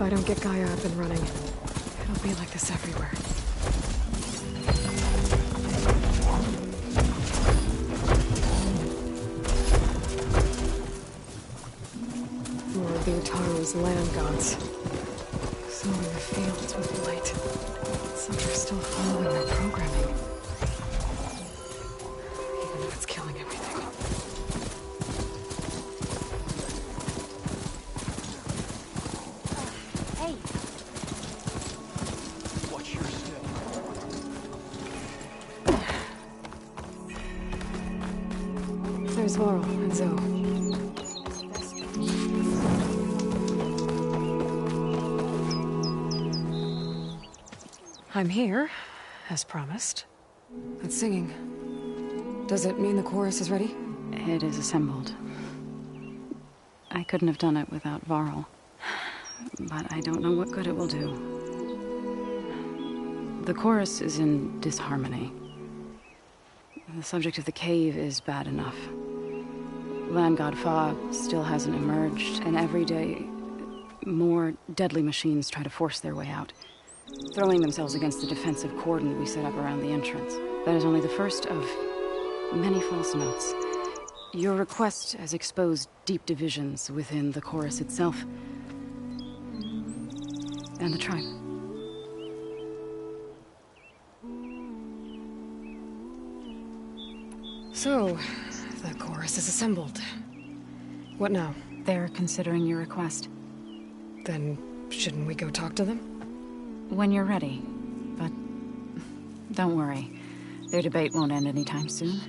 I don't get Gaia up and running, it'll be like this everywhere. More of the Utaru's land gods. Sowing the fields with light. Some are still following their programming. Even if it's killing everything. Hey! Watch your step. There's Varl and Zoe. I'm here, as promised. That singing. Does it mean the chorus is ready? It is assembled. I couldn't have done it without Varl. But I don't know what good it will do. The chorus is in disharmony. The subject of the cave is bad enough. Land God Fa still hasn't emerged, and every day, more deadly machines try to force their way out, throwing themselves against the defensive cordon we set up around the entrance. That is only the first of many false notes. Your request has exposed deep divisions within the chorus itself and the tribe. So, the chorus is assembled. What now? They're considering your request. Then, shouldn't we go talk to them? When you're ready. But don't worry. Their debate won't end anytime soon.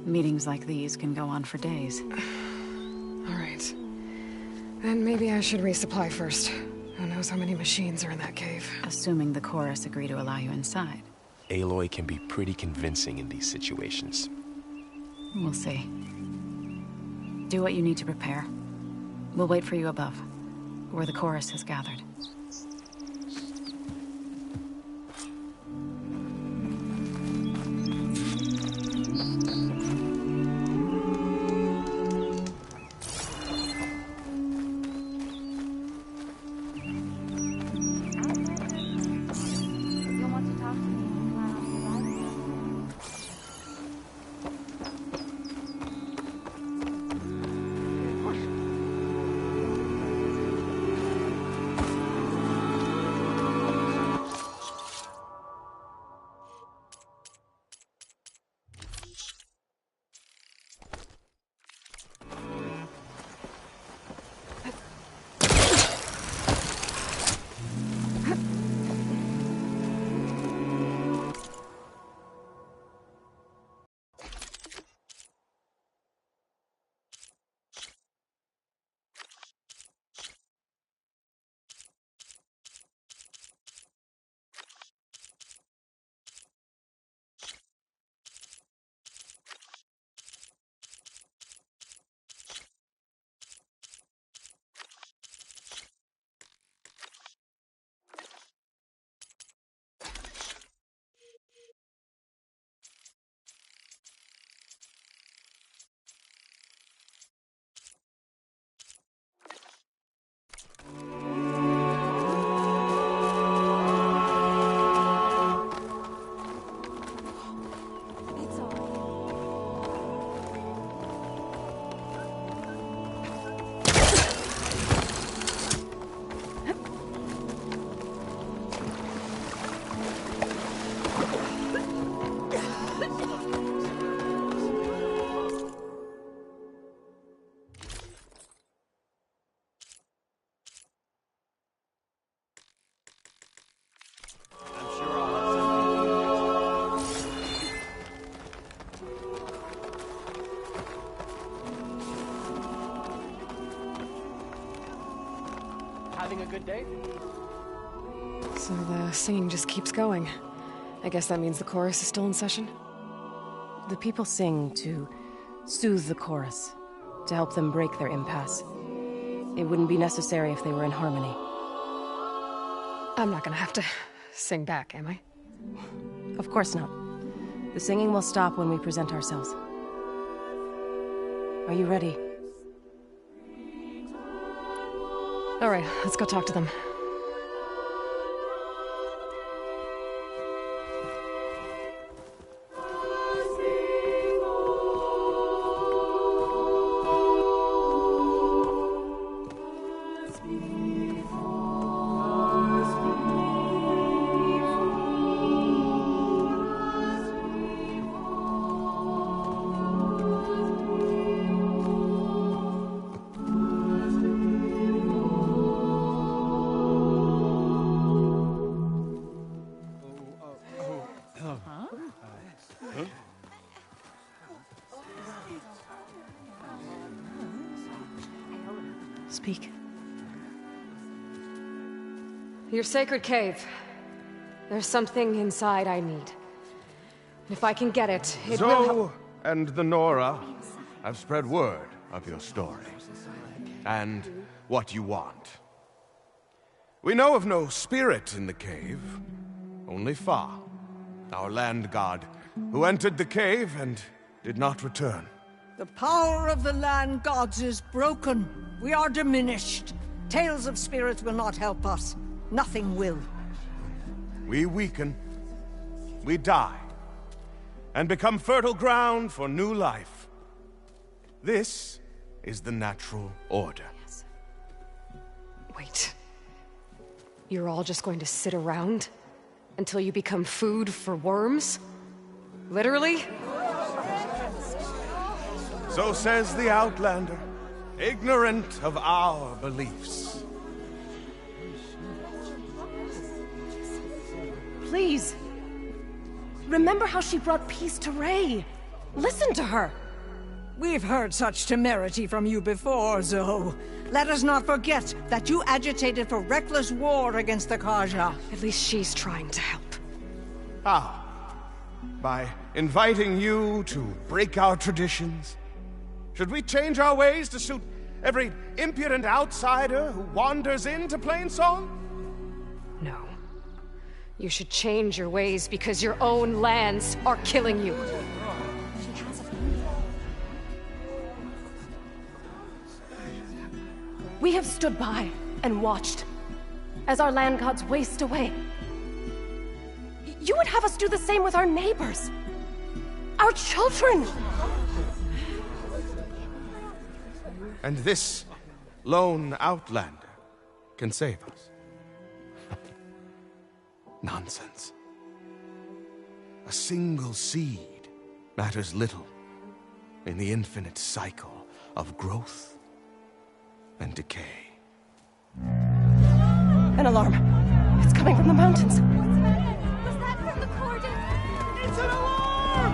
Meetings like these can go on for days. All right. Then maybe I should resupply first. Who knows how many machines are in that cave? Assuming the chorus agree to allow you inside. Aloy can be pretty convincing in these situations. We'll see. Do what you need to prepare. We'll wait for you above, where the chorus has gathered. Having a good day? So the singing just keeps going. I guess that means the chorus is still in session? The people sing to soothe the chorus, to help them break their impasse. It wouldn't be necessary if they were in harmony. I'm not gonna have to sing back, am I? Of course not. The singing will stop when we present ourselves. Are you ready? All right, let's go talk to them. Speak. Your sacred cave. There's something inside I need. If I can get it, it will help. Zoe and the Nora have spread word of your story, and what you want. We know of no spirit in the cave, only Fa, our land god, who entered the cave and did not return. The power of the land gods is broken. We are diminished. Tales of spirits will not help us. Nothing will. We weaken, we die, and become fertile ground for new life. This is the natural order. Wait. You're all just going to sit around until you become food for worms? Literally? So says the Outlander, ignorant of our beliefs. Please. Remember how she brought peace to Ray. Listen to her. We've heard such temerity from you before, Zoe. Let us not forget that you agitated for reckless war against the Carja. At least she's trying to help. How? By inviting you to break our traditions? Should we change our ways to suit every impudent outsider who wanders into Plainsong? No. You should change your ways because your own lands are killing you. We have stood by and watched as our land gods waste away. You would have us do the same with our neighbors, our children. And this lone outlander can save us. Nonsense. A single seed matters little in the infinite cycle of growth and decay. An alarm. It's coming from the mountains. Was that from the Cordon? It's an alarm!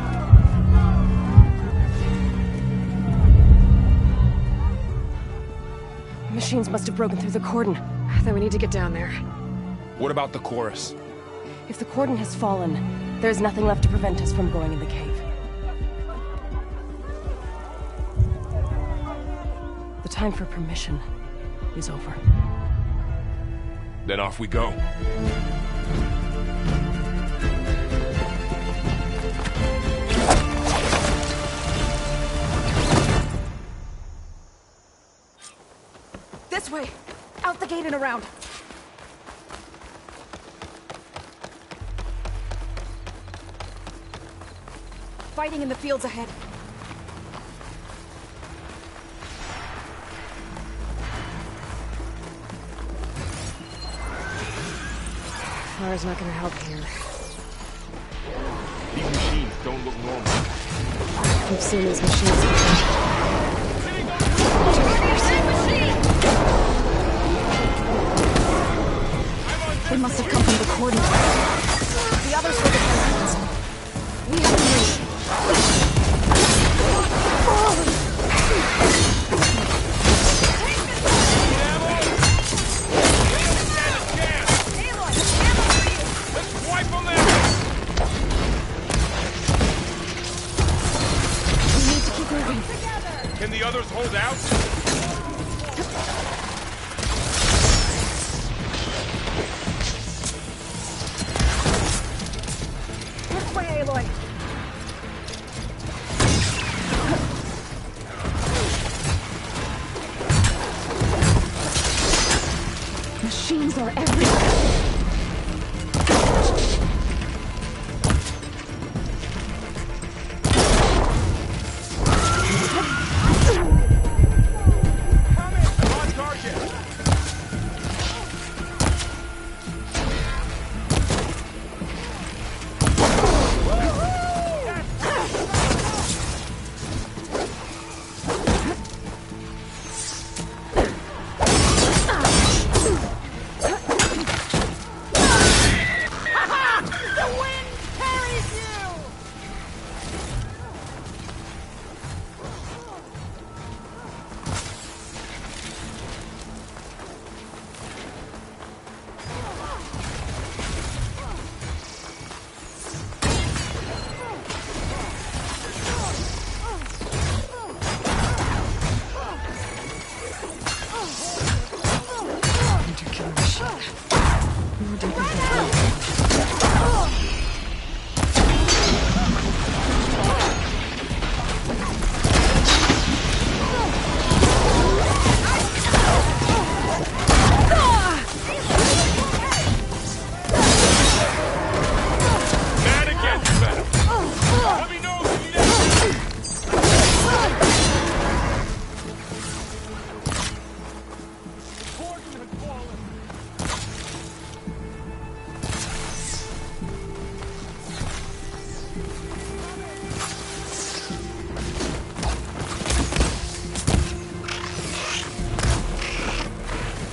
Machines must have broken through the cordon. Then we need to get down there. What about the chorus? If the cordon has fallen, there's nothing left to prevent us from going in the cave. The time for permission is over. Then off we go. This way! Out the gate and around! Fighting in the fields ahead. Lara's not gonna help here. These machines don't look normal. We've seen these machines before. They must have come from the cordon. The others were the Titans. We have to move. Let's wipe them out! We need to keep moving. Can the others hold out? This way, Aloy. machines are everywhere.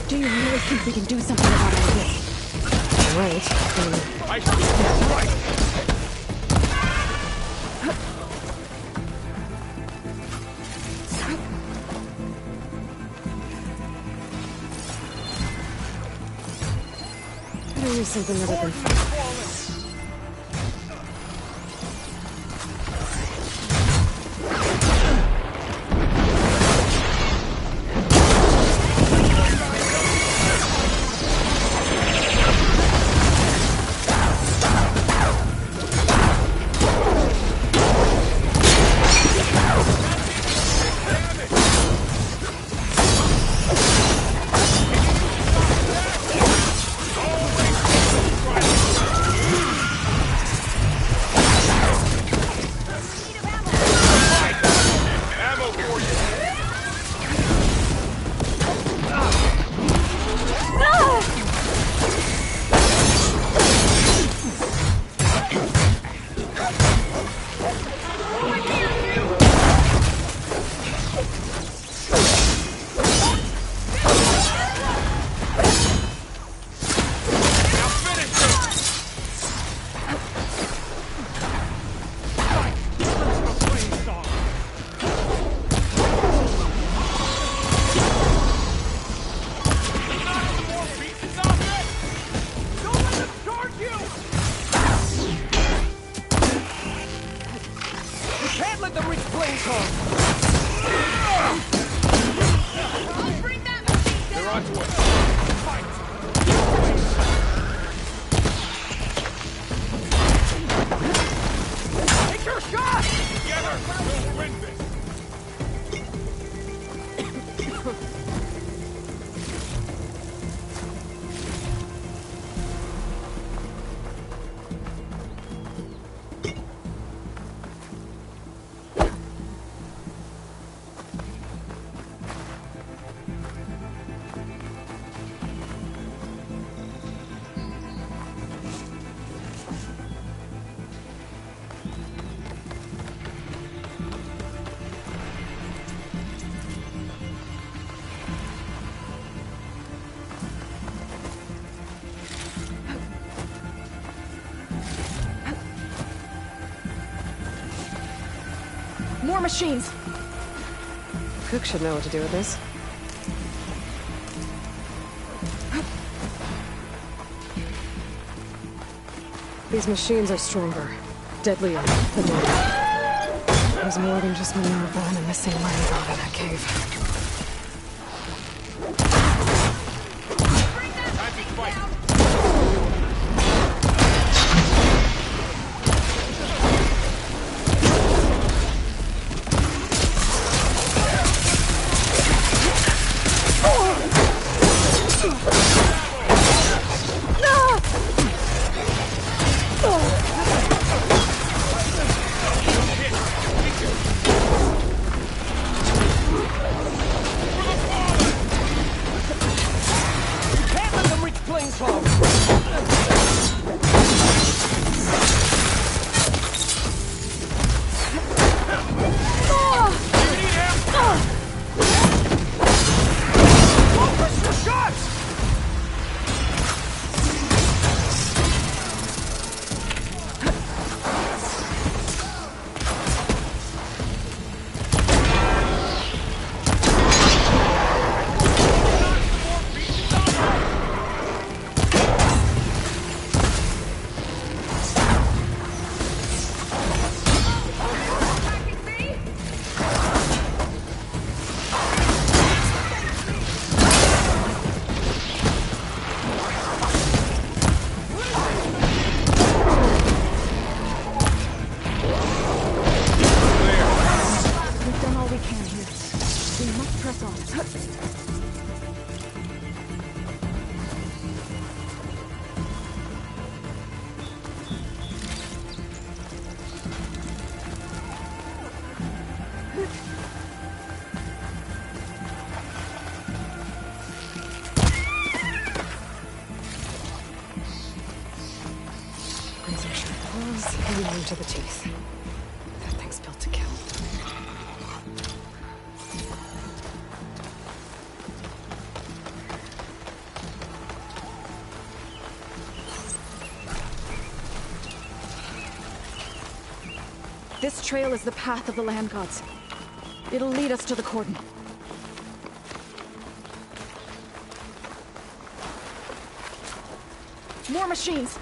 Do you really think we can do something about all this? Right. I should be right. Better use something other than fire. More machines! Cook should know what to do with this. These machines are stronger, deadlier than normal. There's more than just Minerva and a missing land god in that cave. armed to the teeth. That thing's built to kill. This trail is the path of the land gods. It'll lead us to the cordon. More machines!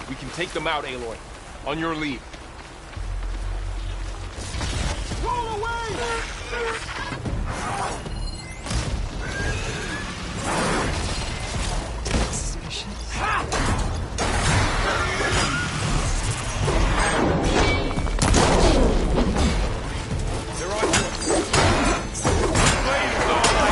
We can take them out, Aloy. On your lead. Roll away! Suspicious. They're on you. Blade is all I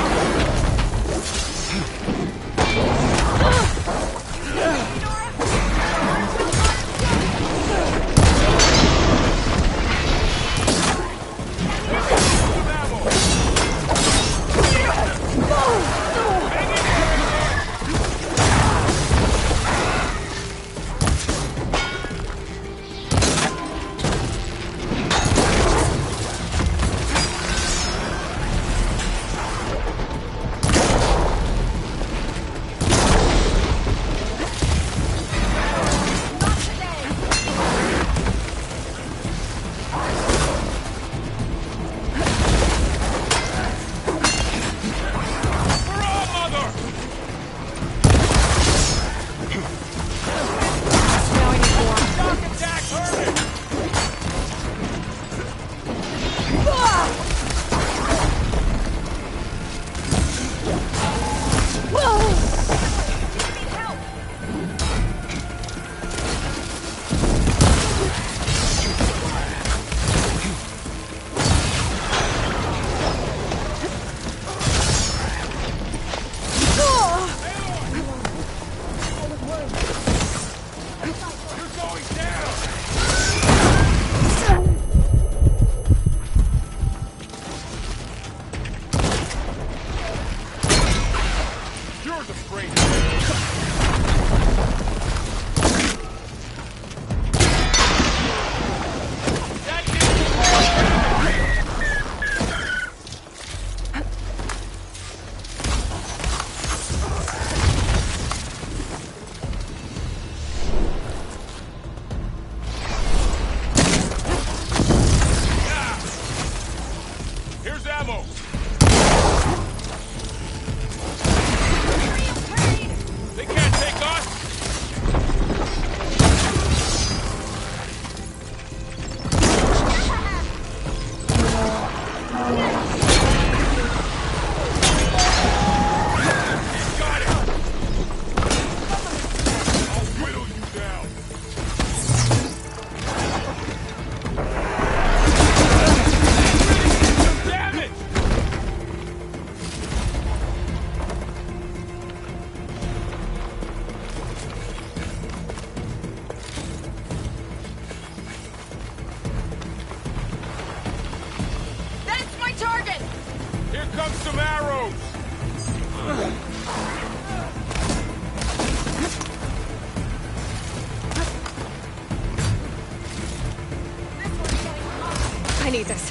I need this.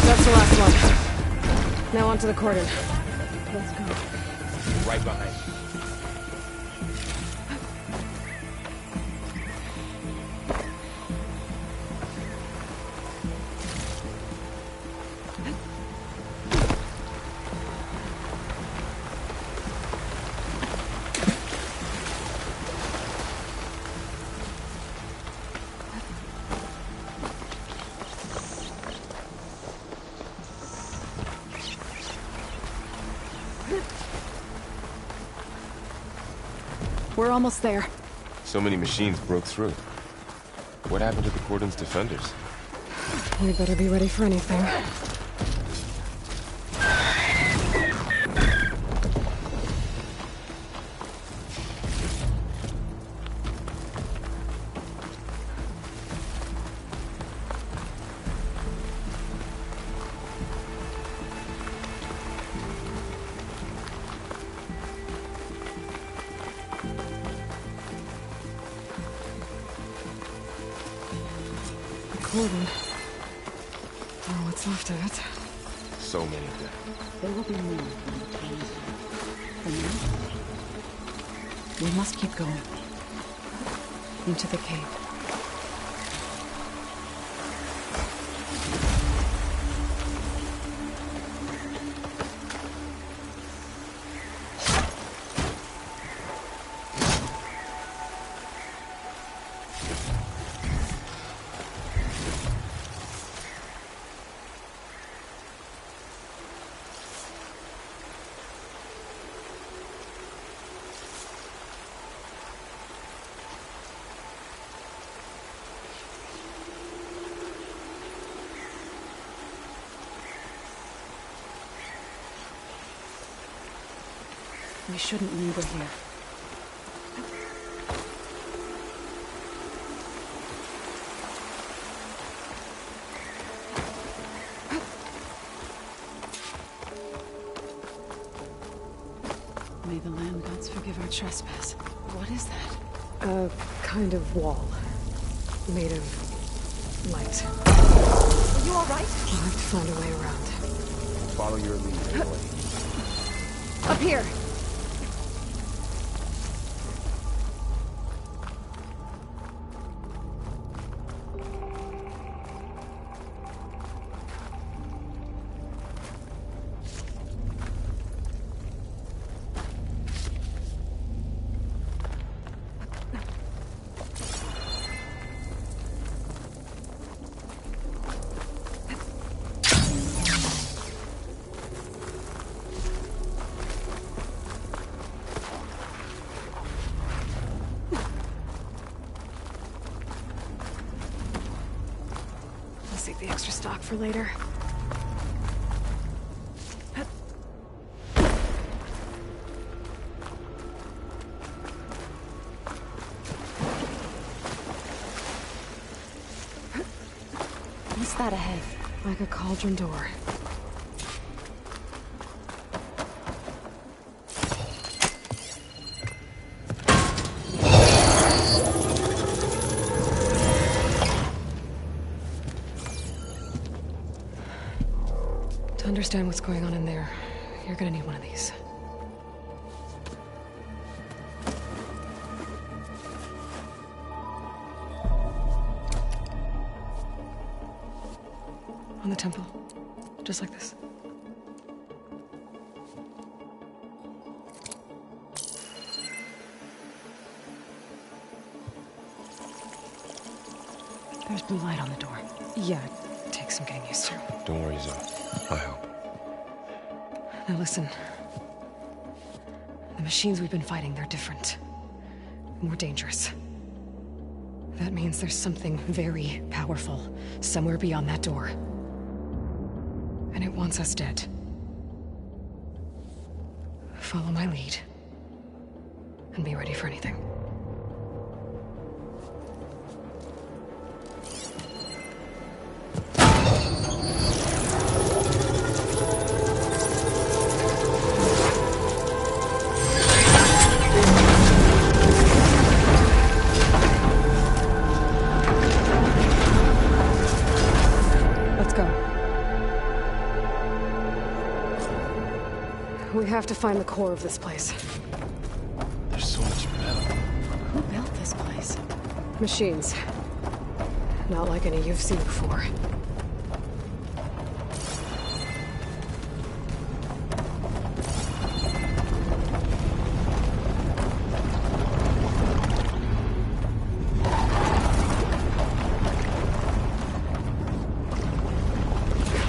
That's the last one. Now onto the cordon. Let's go. right behind you. We're almost there. So many machines broke through. What happened to the Cordon's defenders? We better be ready for anything. cordon. Or what's left of it. So many dead. There will be more when the time is right. For now, we must keep going. Into the cave. We shouldn't linger here. May the land gods forgive our trespass. What is that? A kind of wall. Made of light. Are you all right? I'll have to find a way around. Follow your lead, Aloy. Up here. Save the extra stock for later. What's that ahead? Like a cauldron door. To understand what's going on in there, you're gonna need one of these. On the temple. Just like this. There's blue light on the door. Yeah, it takes some getting used to. Don't worry, Zoe. I'll help. Now listen. The machines we've been fighting, they're different. More dangerous. That means there's something very powerful somewhere beyond that door. And it wants us dead. Follow my lead. And be ready for anything. Let's go. We have to find the core of this place. There's so much metal. Who built this place? Machines. Not like any you've seen before.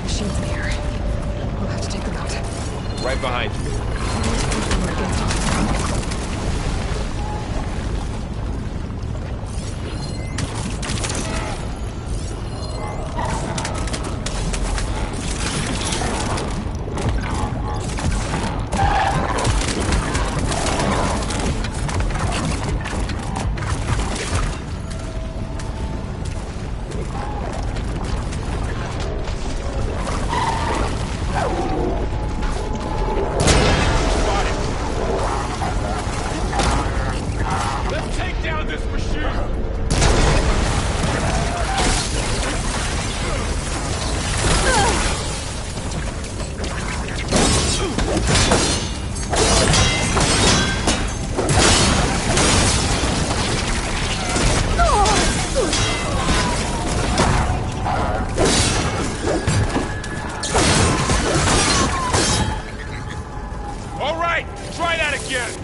Machines in here. We'll have to take them out. Right behind you. right! Try that again!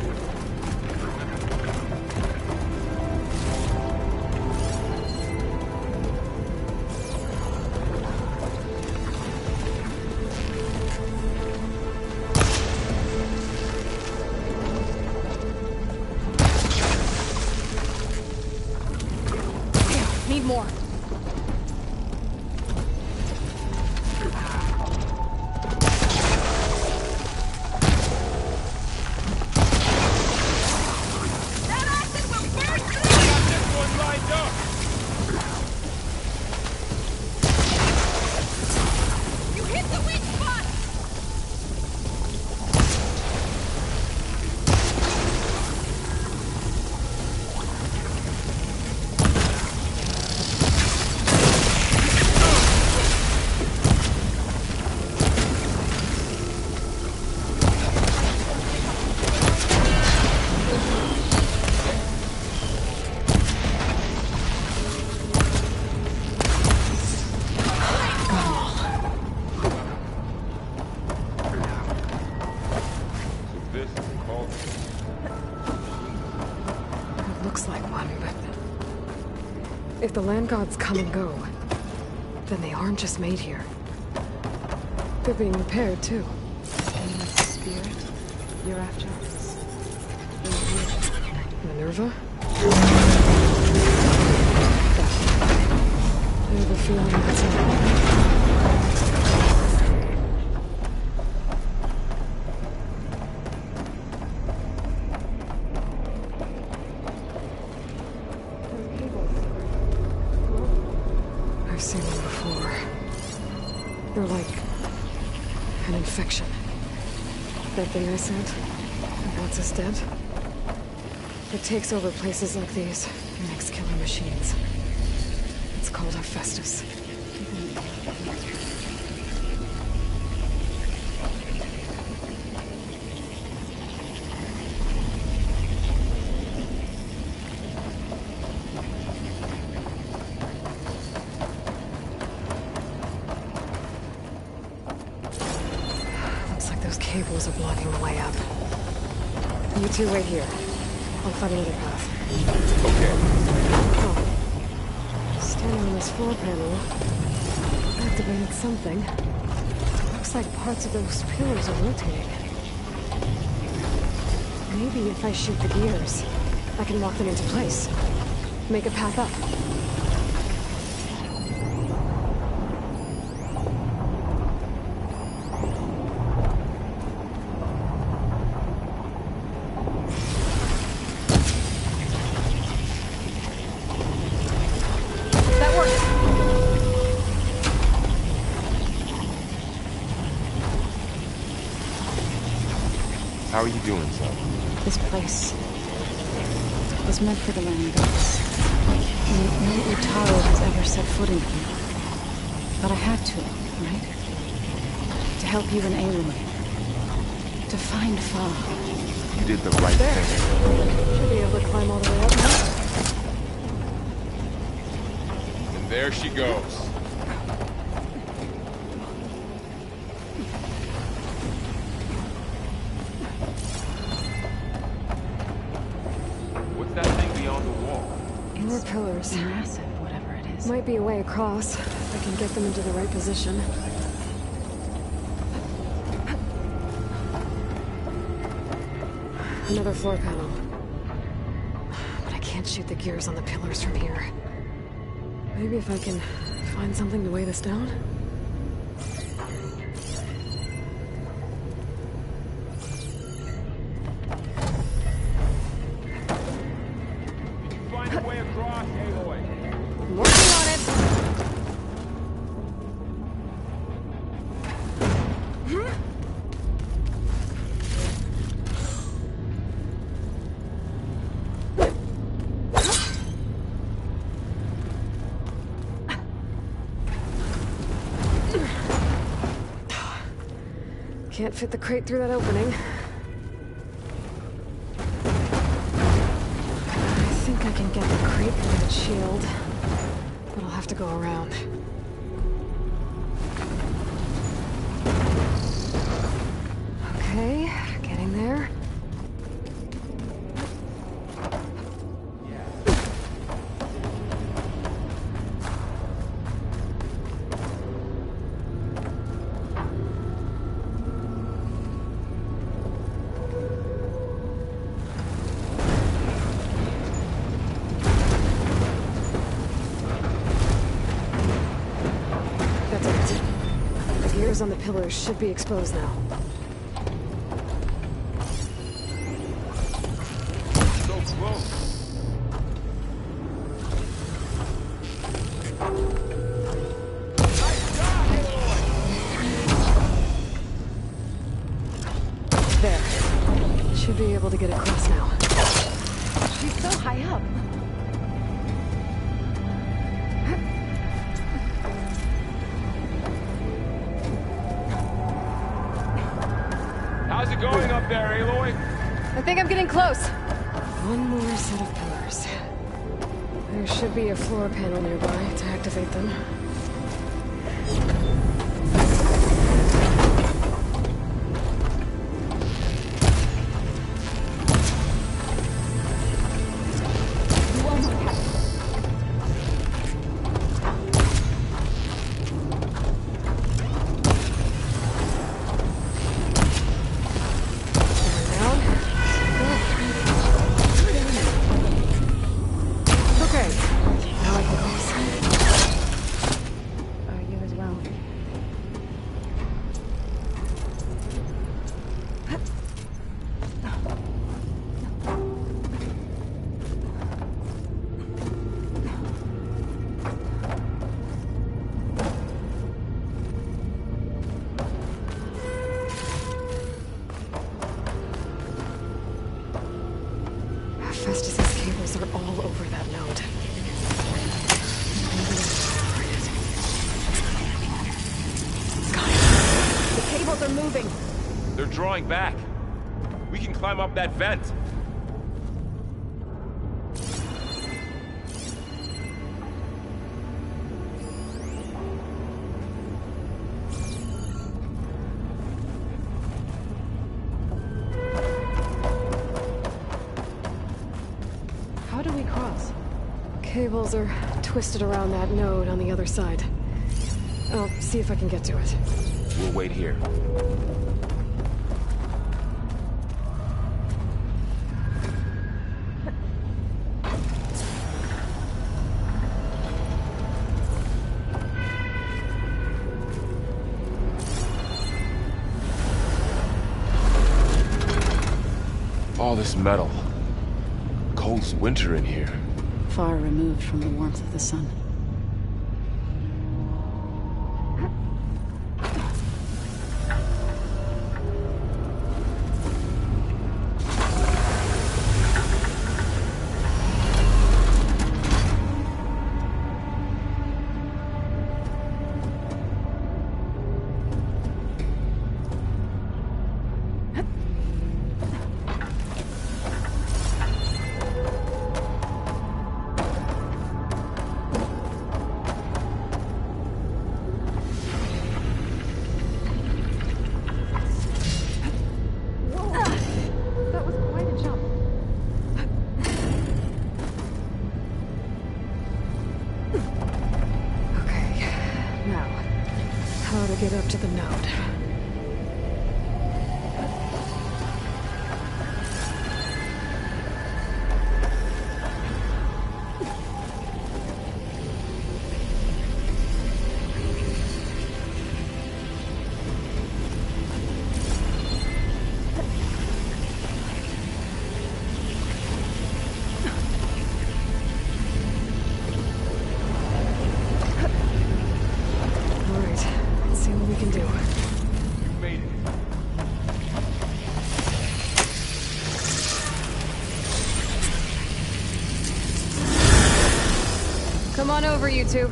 Need more. If the land gods come and go, then they aren't just made here. They're being repaired, too. And the spirit you're after is here. Minerva? I have a feeling that's it. I've seen them before. They're like an infection. That thing I sent, that wants us dead. It takes over places like these and makes killer machines. It's called Hephaestus. Looks like those cables are blocking the way up. You two wait here. I'll find another path. Okay. Oh. Standing on this floor panel, activated something. Looks like parts of those pillars are rotating. Maybe if I shoot the gears, I can lock them into place. Make a path up. How are you doing, son? This place was meant for the land gods. No Utaro has ever set foot in here. But I had to, right? To help you and Aloy. To find Fa. You did the right thing. Should be able to climb all the way up now. And there she goes. What's that thing beyond the wall? More pillars. Massive, whatever it is. Might be a way across, if I can get them into the right position. Another floor panel. But I can't shoot the gears on the pillars from here. Maybe if I can find something to weigh this down? Did you find a way across, Aloy? Working on it! Can't fit the crate through that opening. I think I can get the crate through that shield, but I'll have to go around. Okay, getting there. cables on the pillars should be exposed now. So close. There. Should be able to get across now. She's so high up. How's it going up there, Aloy? I think I'm getting close. One more set of pillars. There should be a floor panel nearby to activate them. Festus's cables are all over that node. Got it. The cables are moving. They're drawing back. We can climb up that vent. How do we cross? Cables are twisted around that node on the other side. I'll see if I can get to it. We'll wait here. All this metal. Cold as winter in here. Far removed from the warmth of the sun. How to get up to the node. Come on over, you two.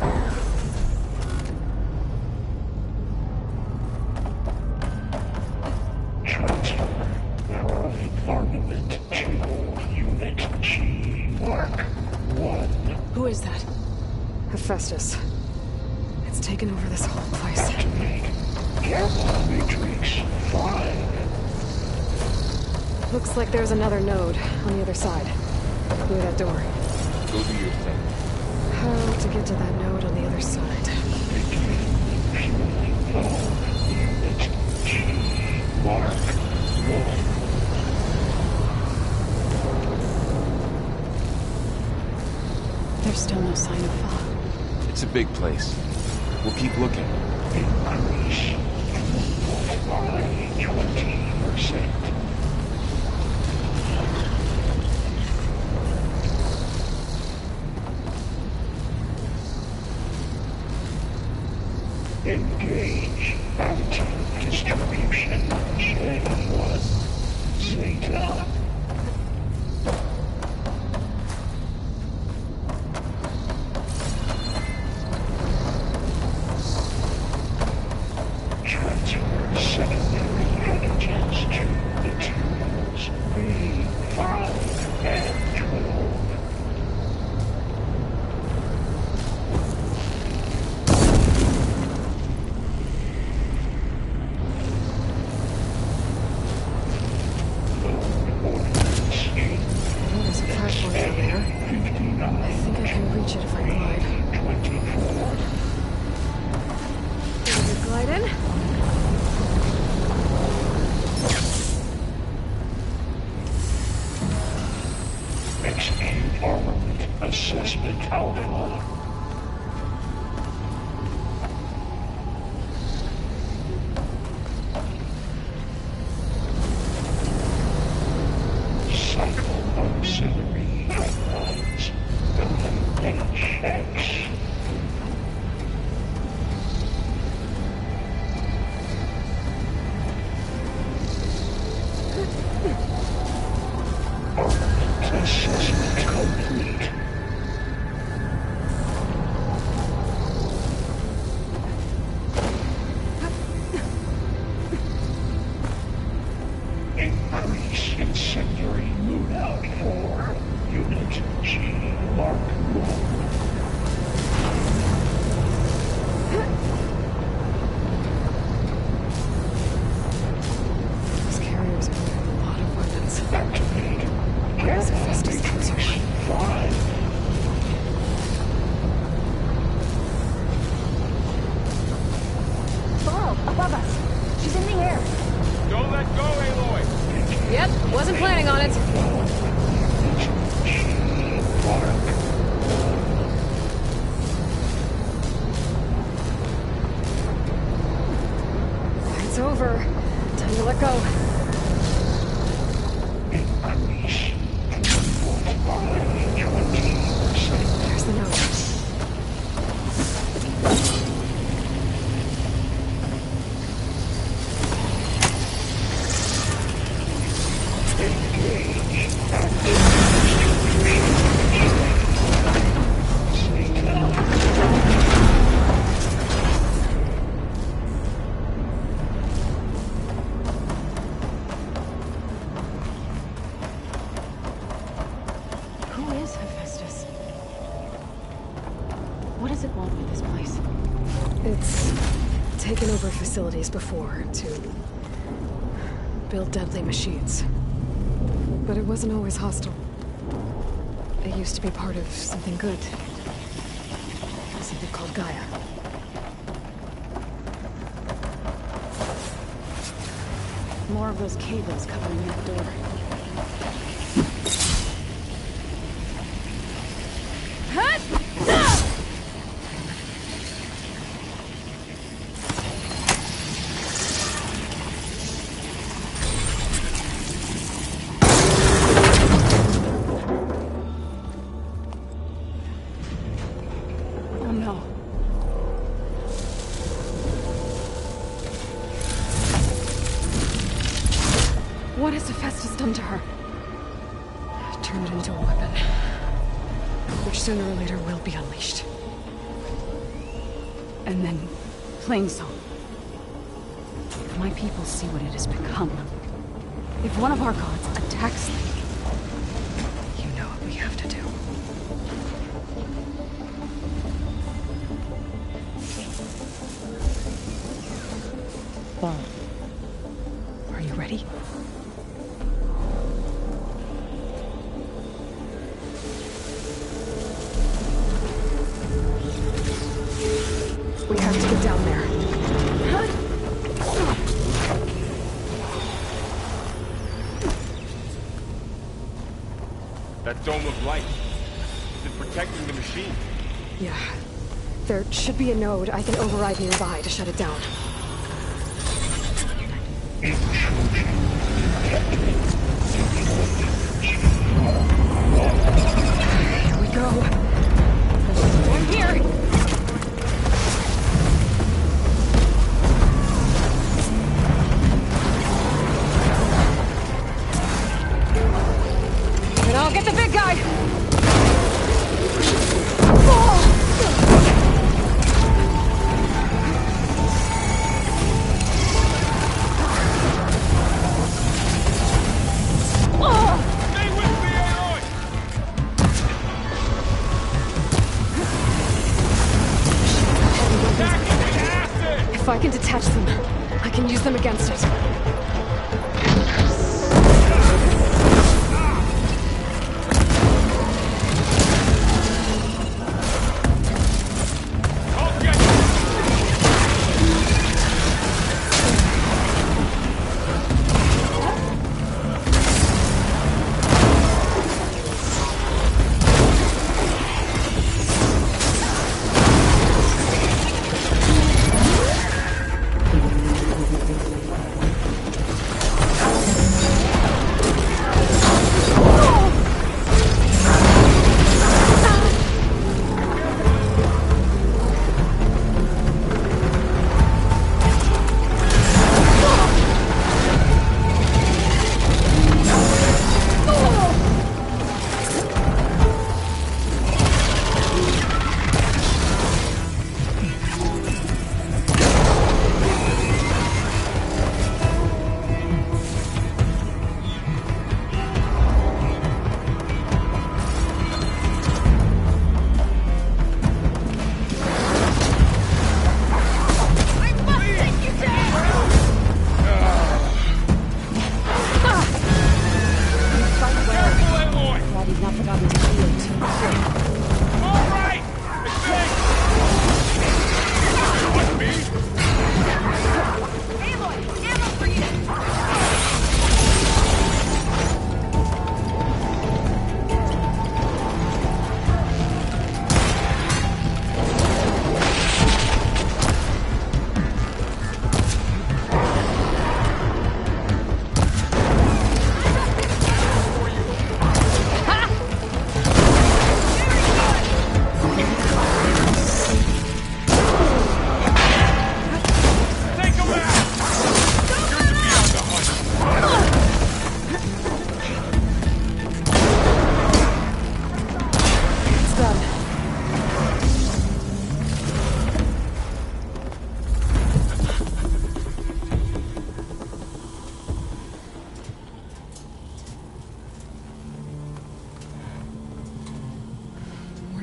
Armament 2, Unit G, Mark 1. Who is that? Hephaestus. It's taken over this whole place. Activate. Gamma Matrix 5. Looks like there's another node on the other side. Near that door. Go do your thing. How to get to that node on the other side? Unit G, Mark 1. There's still no sign of fog. It's a big place. We'll keep looking. Increase by 20%. Engage anti-distribution J1 Zeta. Transfer secondary antigens to materials B5 and 12. There's a platform down there. I think I can reach it if I glide. 24. There's a glide in. Execute armament assessment alpha. Cycle auxiliary pipelines. HX. Armament assessment complete. Increase incendiary loadout for Unit G Mark 1. These carriers will have a lot of weapons. Activate. Where's Hephaestus Matrix Consort? 5. Laurel, above us. She's in the air. Don't let go, Aloy! Yep, wasn't planning on it. It's over. Time to let go. Increase. By 20%. There's the note. Who is Hephaestus? What does it want with this place? It's taken over facilities before to build deadly machines. But it wasn't always hostile. It used to be part of something good. Something called Gaia. More of those cables covering that door. Oh no. What has Hephaestus done to her? Turn it into a weapon. Which sooner or later will be unleashed. And then Plainsong. If my people see what it has become, if one of our gods attacks them, You know what we have to do. Well, are you ready? We have to get down there. That dome of light. Is it protecting the machine? Yeah. There should be a node I can override nearby to shut it down. Intrusion detected. Here we go. I'm here! And I'll get the big guy! Stay with me, Aloy! Attacking the acid! If I can detach them, I can use them against it. I'll get you!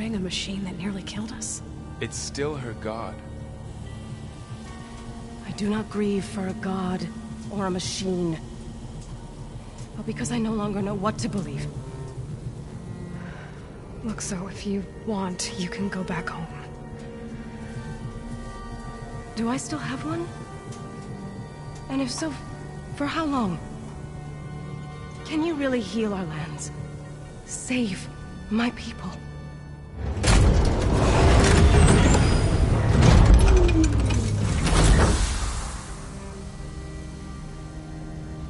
A machine that nearly killed us? It's still her god. I do not grieve for a god or a machine, but because I no longer know what to believe. Look, so if you want, you can go back home. Do I still have one? And if so, for how long? Can you really heal our lands? Save my people?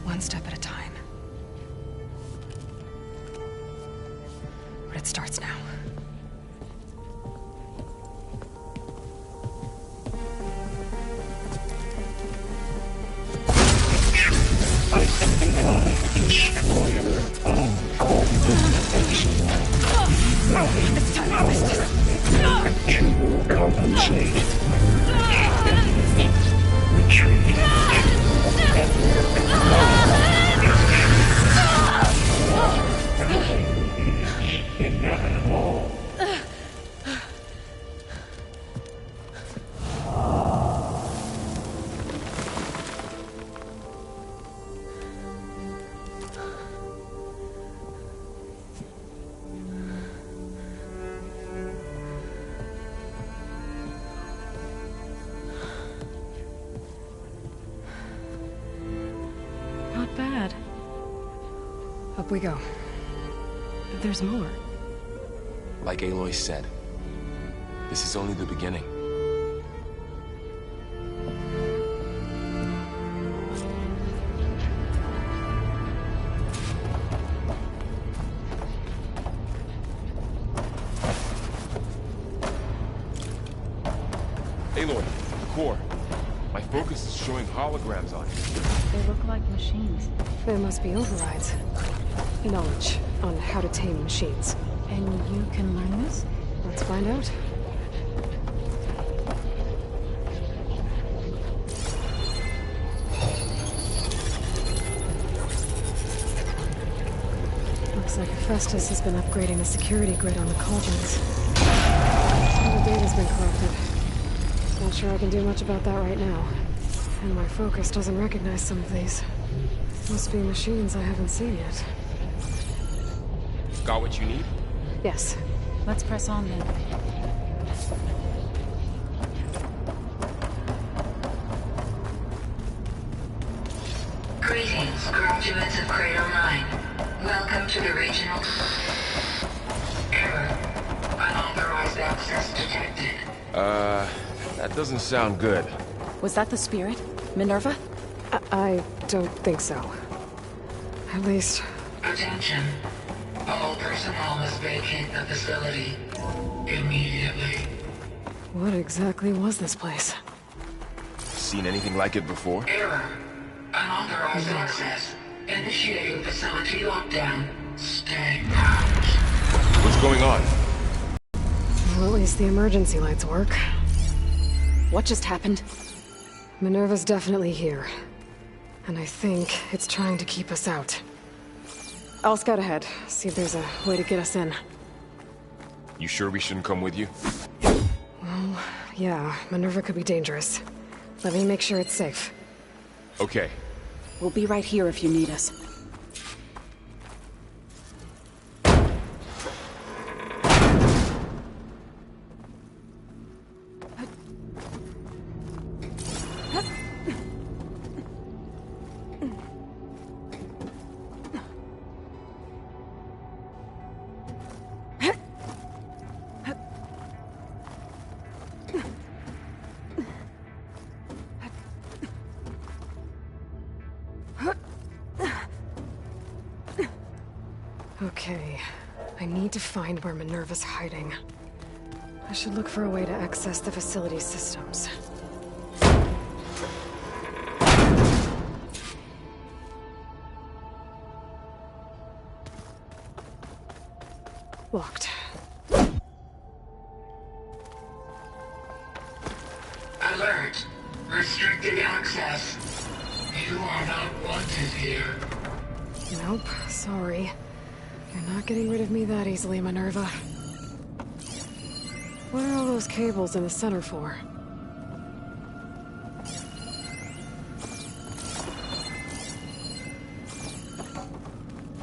One step at a time. But it starts now. Destroyer. I'll call this It's time for business. You will compensate. Retreat. Inevitable. Not bad. Up we go. There's more. Like Aloy said, this is only the beginning. focus is showing holograms on it. They look like machines. There must be overrides. Knowledge on how to tame machines. And you can learn this? Let's find out. Looks like Hephaestus has been upgrading the security grid on the cauldrons. All the data's been corrupted. Not sure I can do much about that right now. And my focus doesn't recognize some of these. Must be machines I haven't seen yet. Got what you need? Yes. Let's press on then. Greetings, graduates of Cradle 9. Welcome to the regional... Error. Unauthorized access detected. That doesn't sound good. Was that the spirit? Minerva? I don't think so. At least... Attention. All personnel must vacate the facility. Immediately. What exactly was this place? Seen anything like it before? Error. Unauthorized access. Initiating facility lockdown. Stay out. What's going on? Well, at least the emergency lights work. What just happened? Minerva's definitely here. And I think it's trying to keep us out. I'll scout ahead, see if there's a way to get us in. You sure we shouldn't come with you? Well, yeah, Minerva could be dangerous. Let me make sure it's safe. Okay. We'll be right here if you need us. Okay, I need to find where Minerva's hiding. I should look for a way to access the facility systems. Locked. Alert. Restricted access. You are not wanted here. Nope, sorry. You're not getting rid of me that easily, Minerva. What are all those cables in the center for?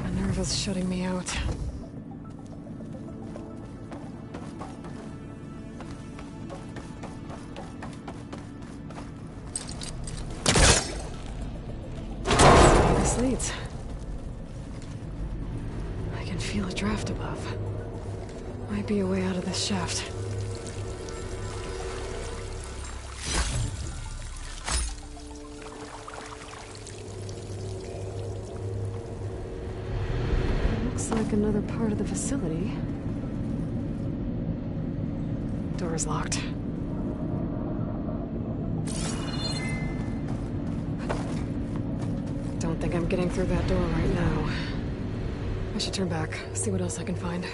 Minerva's shutting me out. This leads. I can feel a draft above. Might be a way out of this shaft. Looks like another part of the facility. Door's locked. Don't think I'm getting through that door right now. I should turn back, see what else I can find.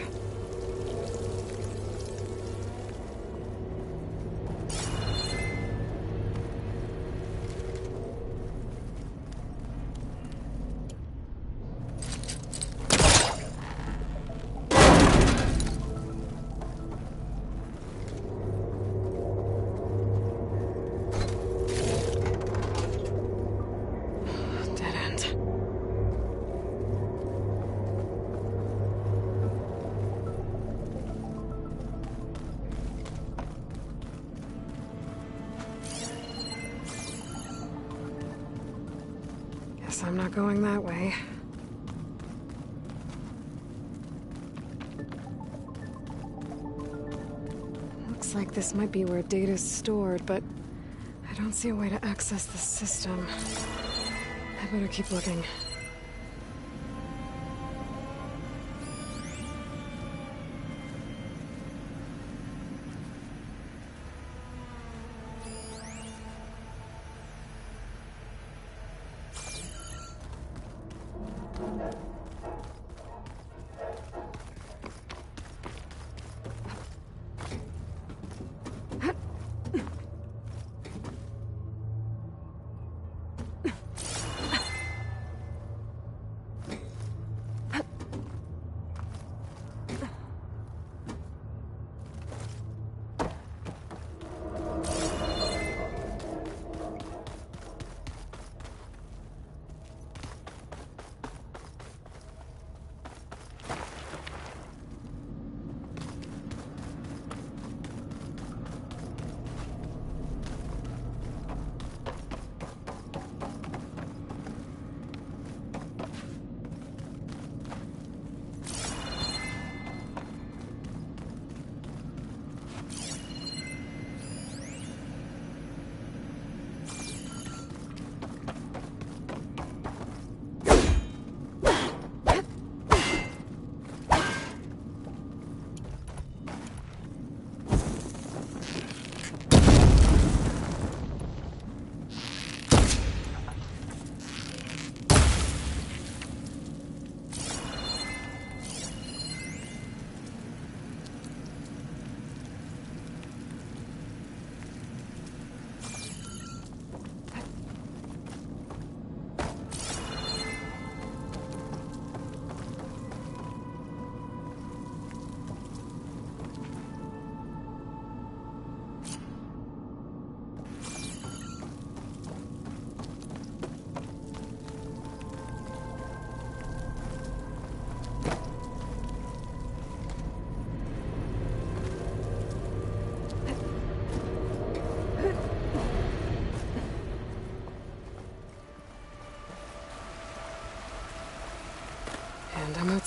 Dead end. Guess I'm not going that way. Looks like this might be where data's stored, but I don't see a way to access the system. I better keep looking.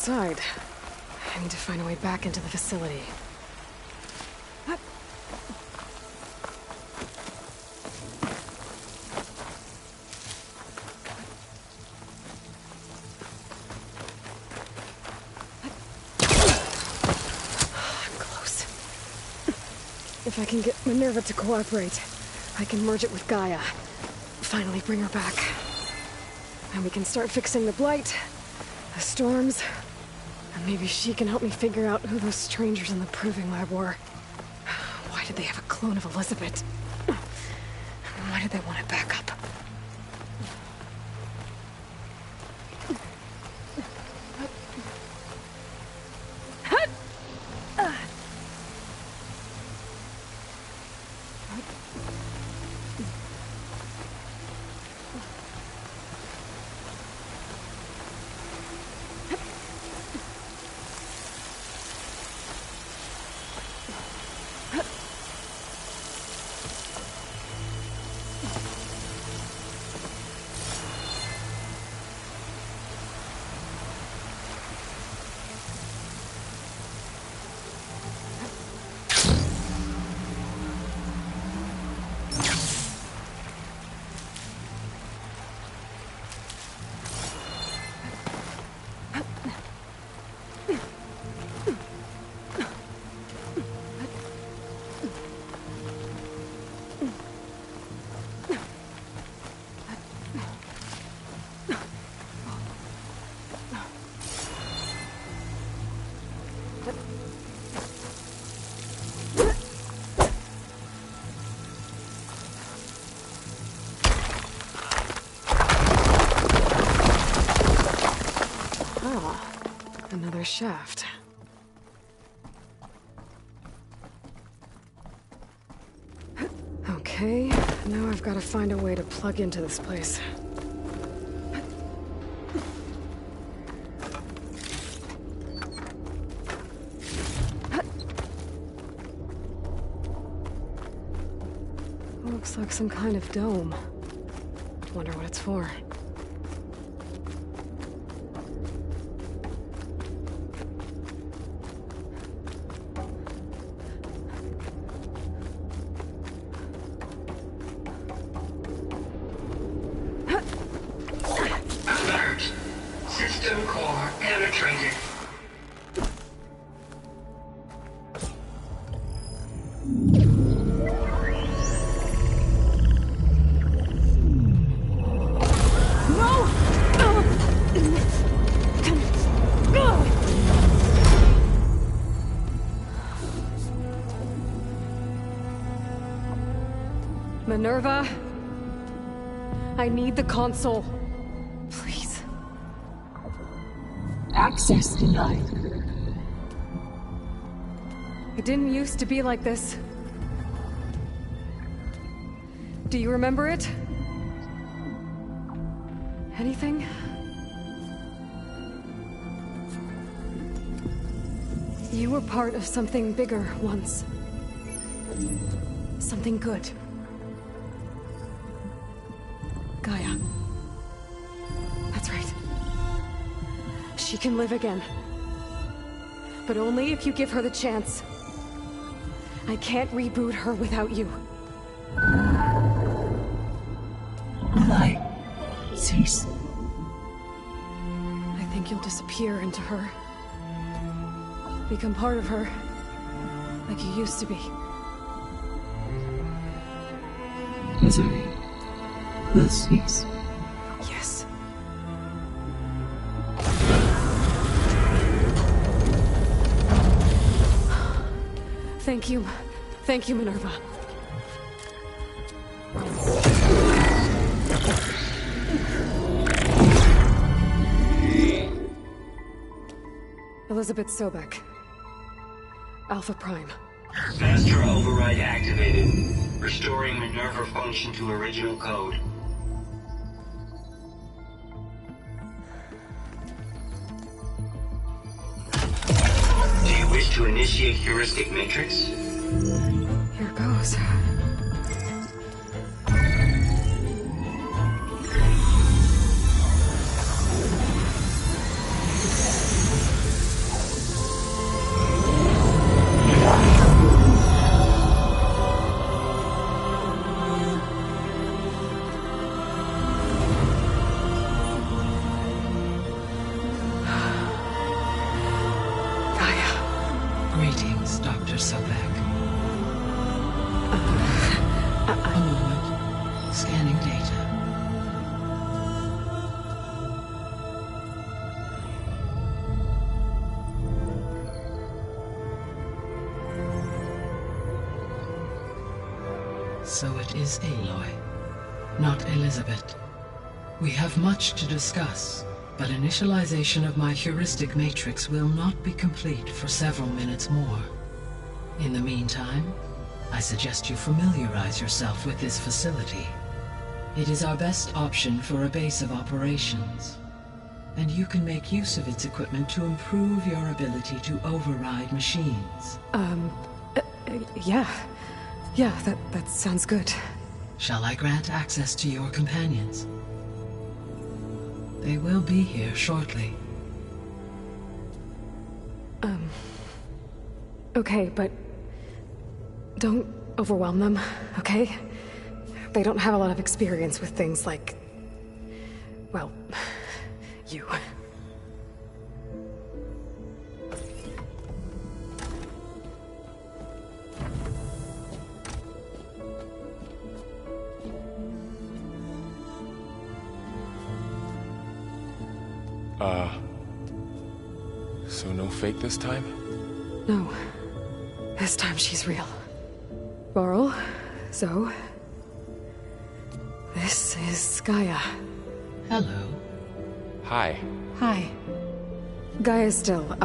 outside. I need to find a way back into the facility. Close. If I can get Minerva to cooperate, I can merge it with Gaia. Finally bring her back. And we can start fixing the Blight, the storms, and maybe she can help me figure out who those strangers in the Proving Lab were. Why did they have a clone of Elizabeth? Why did they want it back up? Another shaft. Okay, now I've got to find a way to plug into this place. Looks like some kind of dome. Wonder what it's for. System core penetrated. Minerva, I need the console. Please. Access denied. It didn't used to be like this. Do you remember it? Anything? You were part of something bigger once. Something good. Gaia. That's right. She can live again. But only if you give her the chance. I can't reboot her without you. Light. Cease. I think you'll disappear into her. Become part of her. Like you used to be. Misery will cease. Yes. Thank you. Thank you, Minerva. Elizabeth Sobek. Alpha Prime. Master override activated. Restoring Minerva function to original code. Do you wish to initiate heuristic matrix? Here goes. Greetings, Dr. Sobek. A moment. Scanning data. So it is Aloy, not Elizabeth. We have much to discuss, but initialization of my heuristic matrix will not be complete for several minutes more. In the meantime, I suggest you familiarize yourself with this facility. It is our best option for a base of operations, and you can make use of its equipment to improve your ability to override machines. Yeah, that sounds good. Shall I grant access to your companions? They will be here shortly. Okay, but don't overwhelm them, okay? They don't have a lot of experience with things like, well, you. So no fake this time? No. This time she's real. Varl, Zoe. This is Gaia. Hello. Hi. Hi. Gaia's still,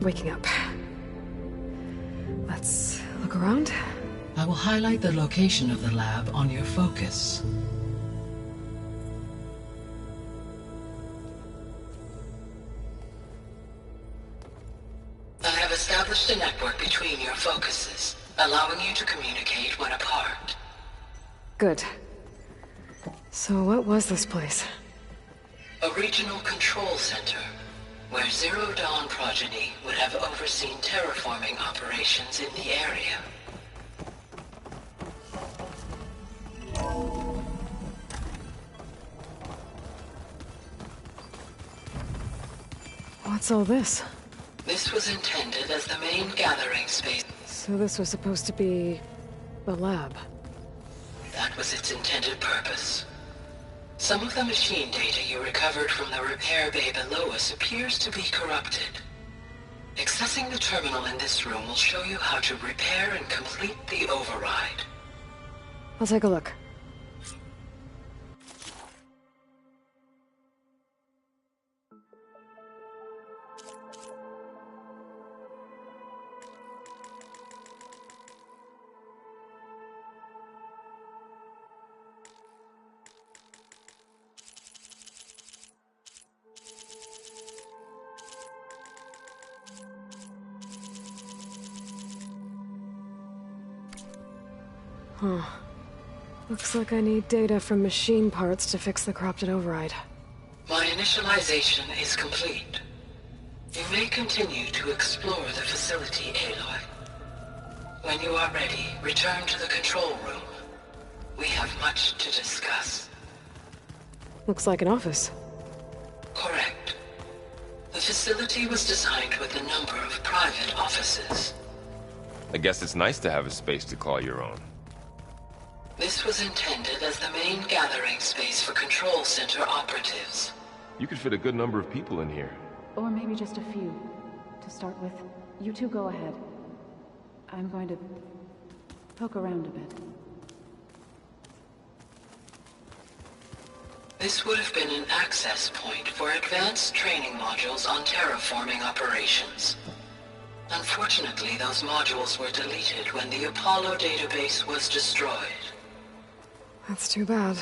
waking up. Let's look around. I will highlight the location of the lab on your focus. I have established a network between your focuses, allowing you to communicate when apart. Good. So what was this place? A regional control center, where Zero Dawn progeny would have overseen terraforming operations in the area. What's all this? This was intended as the main gathering space. So this was supposed to be the lab. That was its intended purpose. Some of the machine data you recovered from the repair bay below us appears to be corrupted. Accessing the terminal in this room will show you how to repair and complete the override. I'll take a look. Huh. Looks like I need data from machine parts to fix the corrupted override. My initialization is complete. You may continue to explore the facility, Aloy. When you are ready, return to the control room. We have much to discuss. Looks like an office. Correct. The facility was designed with a number of private offices. I guess it's nice to have a space to call your own. This was intended as the main gathering space for control center operatives. You could fit a good number of people in here. Or maybe just a few. To start with, you two go ahead. I'm going to poke around a bit. This would have been an access point for advanced training modules on terraforming operations. Unfortunately, those modules were deleted when the Apollo database was destroyed. That's too bad.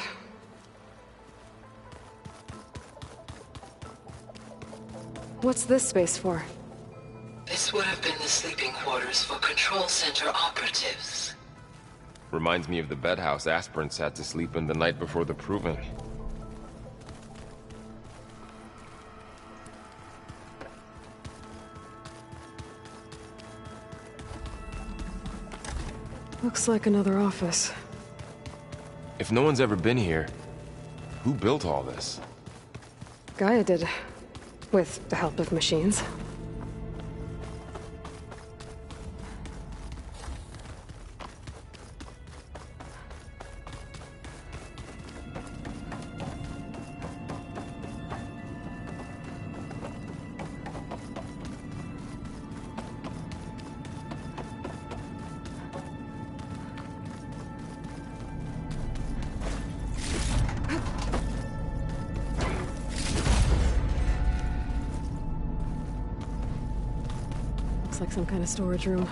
What's this space for? This would have been the sleeping quarters for control center operatives. Reminds me of the bedhouse aspirants had to sleep in the night before the proving. Looks like another office. If no one's ever been here, who built all this? Gaia did. With the help of machines. looks like some kind of storage room.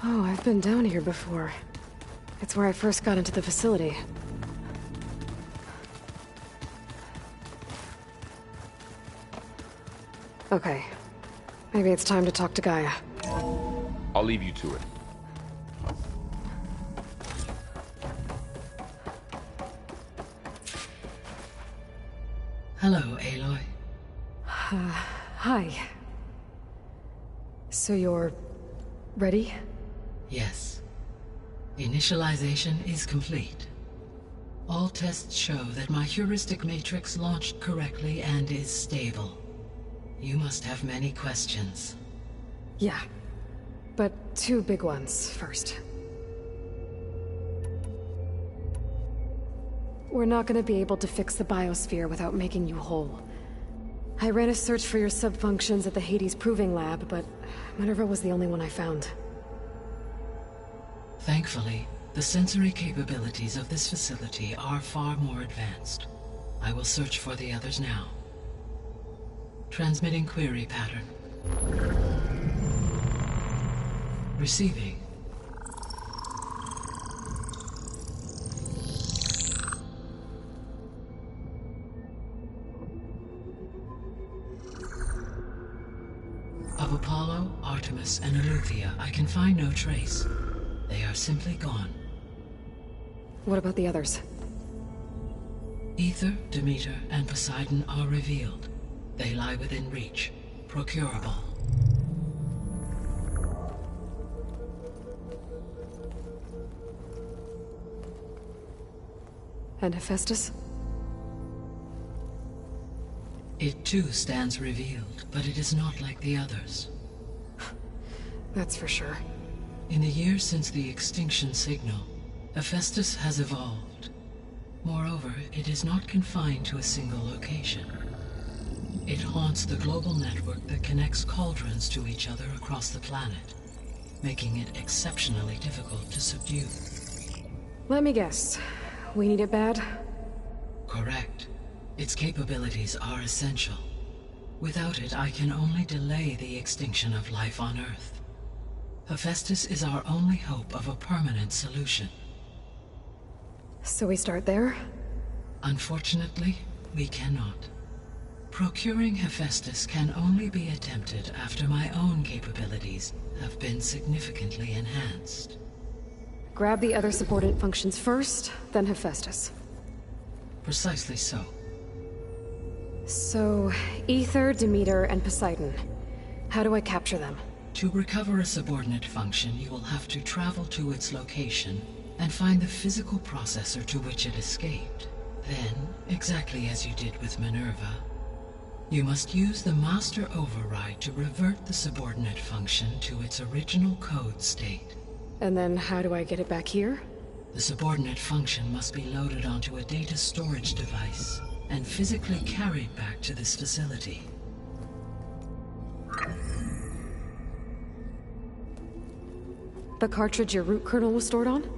Oh, I've been down here before. It's where I first got into the facility. Okay. Maybe it's time to talk to Gaia. I'll leave you to it. Hello, Aloy. Hi. So you're... ready? Yes. Initialization is complete. All tests show that my heuristic matrix launched correctly and is stable. You must have many questions. Yeah. But two big ones first. We're not gonna be able to fix the biosphere without making you whole. I ran a search for your subfunctions at the Hades Proving Lab, but Minerva was the only one I found. Thankfully, the sensory capabilities of this facility are far more advanced. I will search for the others now. Transmitting query pattern. Receiving. Of Apollo, Artemis, and Eleuthia, I can find no trace. They are simply gone. What about the others? Aether, Demeter, and Poseidon are revealed. They lie within reach. Procurable. And Hephaestus? It too stands revealed, but it is not like the others. That's for sure. In the years since the extinction signal, Hephaestus has evolved. Moreover, it is not confined to a single location. It haunts the global network that connects cauldrons to each other across the planet, making it exceptionally difficult to subdue. Let me guess. We need it bad? Correct. Its capabilities are essential. Without it, I can only delay the extinction of life on Earth. Hephaestus is our only hope of a permanent solution. So we start there? Unfortunately, we cannot. Procuring Hephaestus can only be attempted after my own capabilities have been significantly enhanced. Grab the other subordinate functions first, then Hephaestus. Precisely so. So, Aether, Demeter, and Poseidon. How do I capture them? To recover a subordinate function, you will have to travel to its location and find the physical processor to which it escaped. Then, exactly as you did with Minerva, you must use the master override to revert the subordinate function to its original code state. And then how do I get it back here? The subordinate function must be loaded onto a data storage device and physically carried back to this facility. The cartridge your root kernel was stored on?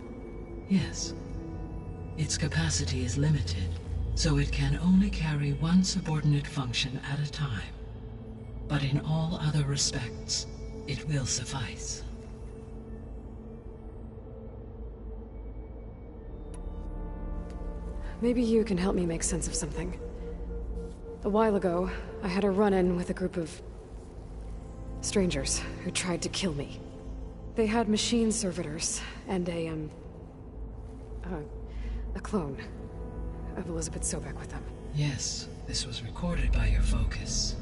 Yes. Its capacity is limited, so it can only carry one subordinate function at a time. But in all other respects, it will suffice. Maybe you can help me make sense of something. A while ago, I had a run-in with a group of strangers who tried to kill me. They had machine servitors and a clone of Elizabeth Sobek with them. Yes, this was recorded by your focus.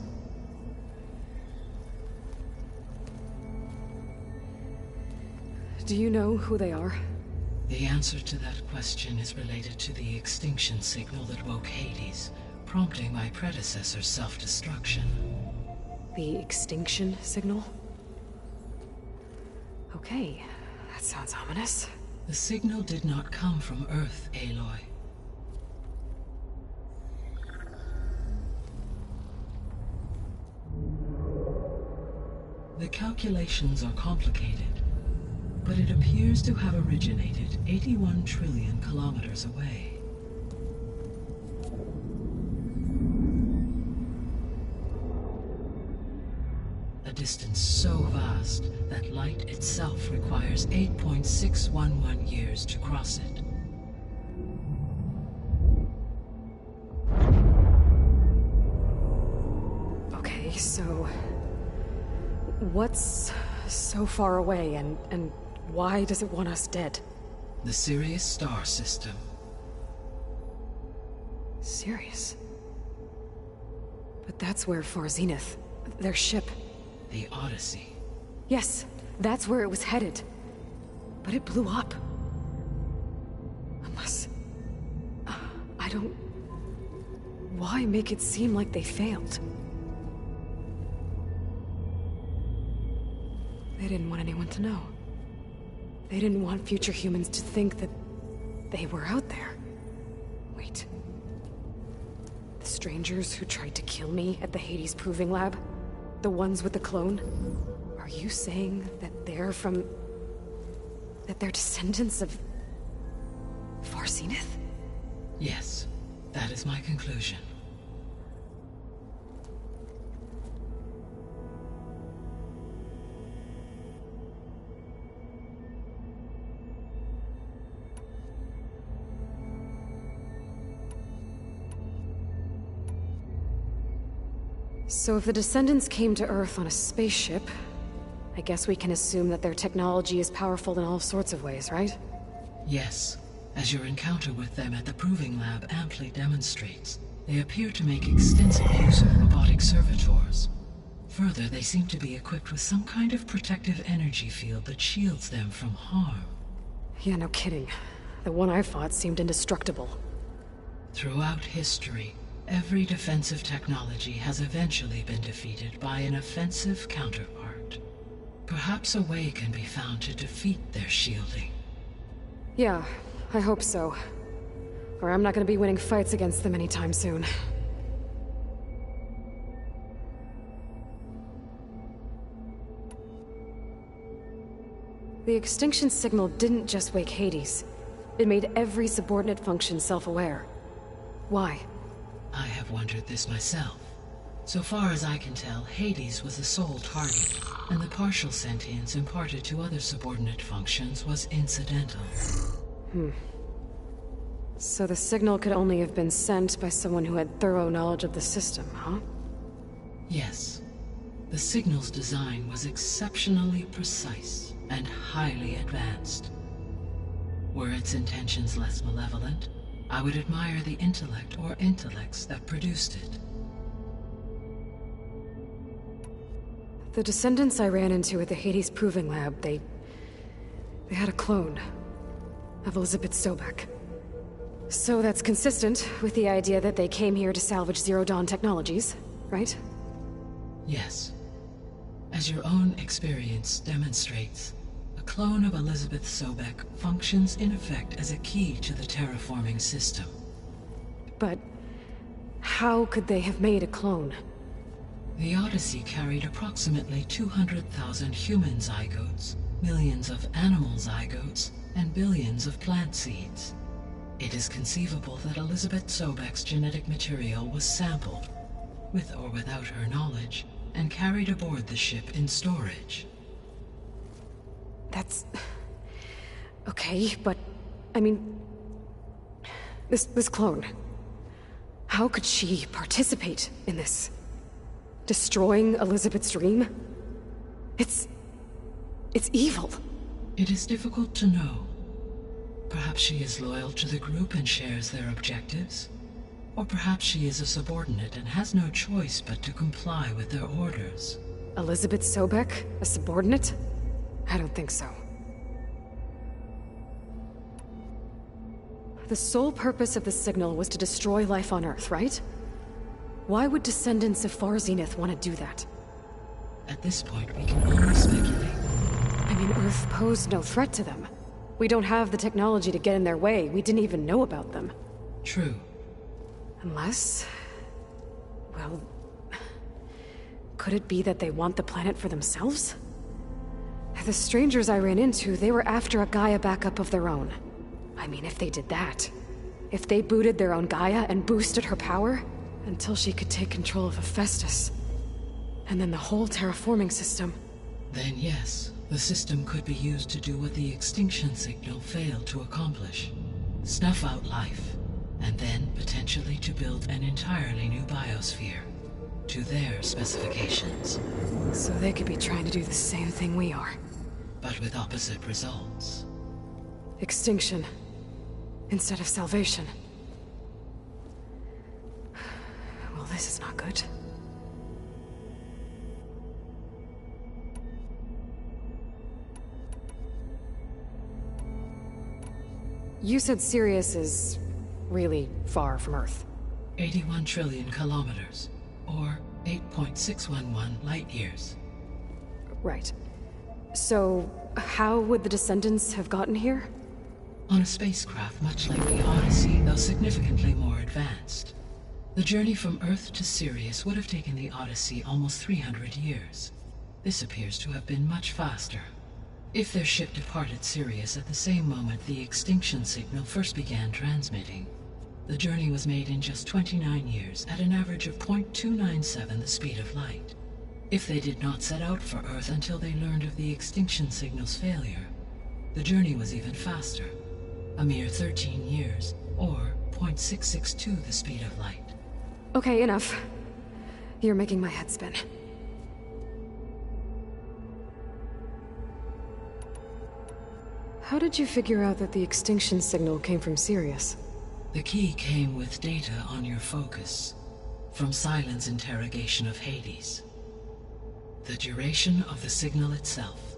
Do you know who they are? The answer to that question is related to the extinction signal that woke Hades, prompting my predecessor's self-destruction. The extinction signal? Okay, that sounds ominous. The signal did not come from Earth, Aloy. The calculations are complicated, but it appears to have originated 81 trillion kilometers away. a distance so vast that light itself requires 8.611 years to cross it. Okay, so... what's so far away, and why does it want us dead? The Sirius star system. Sirius? But that's where Far Zenith, their ship... The Odyssey. Yes, that's where it was headed. But it blew up. Unless... I don't... Why make it seem like they failed? They didn't want anyone to know. They didn't want future humans to think that they were out there. Wait. The strangers who tried to kill me at the Hades Proving Lab? The ones with the clone? Are you saying that they're from... that they're descendants of... Far Zenith? Yes, that is my conclusion. So if the Descendants came to Earth on a spaceship, I guess we can assume that their technology is powerful in all sorts of ways, right? Yes, as your encounter with them at the Proving Lab amply demonstrates. They appear to make extensive use of robotic servitors. Further, they seem to be equipped with some kind of protective energy field that shields them from harm. Yeah, no kidding. The one I fought seemed indestructible. Throughout history, every defensive technology has eventually been defeated by an offensive counterpart. Perhaps a way can be found to defeat their shielding. Yeah, I hope so. Or I'm not gonna be winning fights against them anytime soon. The extinction signal didn't just wake Hades. It made every subordinate function self-aware. Why? I have wondered this myself. So far as I can tell, Hades was the sole target, and the partial sentience imparted to other subordinate functions was incidental. So the signal could only have been sent by someone who had thorough knowledge of the system, huh? Yes. The signal's design was exceptionally precise and highly advanced. Were its intentions less malevolent, I would admire the intellect or intellects that produced it. The Descendants I ran into at the Hades Proving Lab, they had a clone of Elizabeth Sobek. So that's consistent with the idea that they came here to salvage Zero Dawn technologies, right? Yes. As your own experience demonstrates, a clone of Elizabeth Sobek functions in effect as a key to the terraforming system. But how could they have made a clone? The Odyssey carried approximately 200,000 human zygotes, millions of animal zygotes, and billions of plant seeds. It is conceivable that Elizabeth Sobek's genetic material was sampled, with or without her knowledge, and carried aboard the ship in storage. That's... okay, but... I mean... This clone... How could she participate in this? Destroying Elizabeth's dream? It's evil. It is difficult to know. Perhaps she is loyal to the group and shares their objectives. Or perhaps she is a subordinate and has no choice but to comply with their orders. Elizabeth Sobek? A subordinate? I don't think so. The sole purpose of the signal was to destroy life on Earth, right? Why would descendants of Far Zenith want to do that? At this point, we can only speculate. I mean, Earth posed no threat to them. We don't have the technology to get in their way. We didn't even know about them. True. Unless... well... could it be that they want the planet for themselves? The strangers I ran into, they were after a Gaia backup of their own. I mean, if they did that... if they booted their own Gaia and boosted her power... until she could take control of Hephaestus... And then the whole terraforming system. Then yes, the system could be used to do what the extinction signal failed to accomplish. Snuff out life, and then potentially to build an entirely new biosphere. To their specifications. So they could be trying to do the same thing we are. But with opposite results. Extinction. Instead of salvation. Well, this is not good. You said Sirius is really far from Earth. 81 trillion kilometers, or 8.611 light-years. Right. So, how would the Descendants have gotten here? On a spacecraft much like the Odyssey, though significantly more advanced. The journey from Earth to Sirius would have taken the Odyssey almost 300 years. This appears to have been much faster. If their ship departed Sirius at the same moment the extinction signal first began transmitting, the journey was made in just 29 years at an average of 0.297 the speed of light. If they did not set out for Earth until they learned of the extinction signal's failure, the journey was even faster, a mere 13 years, or 0.662 the speed of light. Okay, enough. You're making my head spin. How did you figure out that the extinction signal came from Sirius? The key came with data on your focus, from Silent's interrogation of Hades. The duration of the signal itself,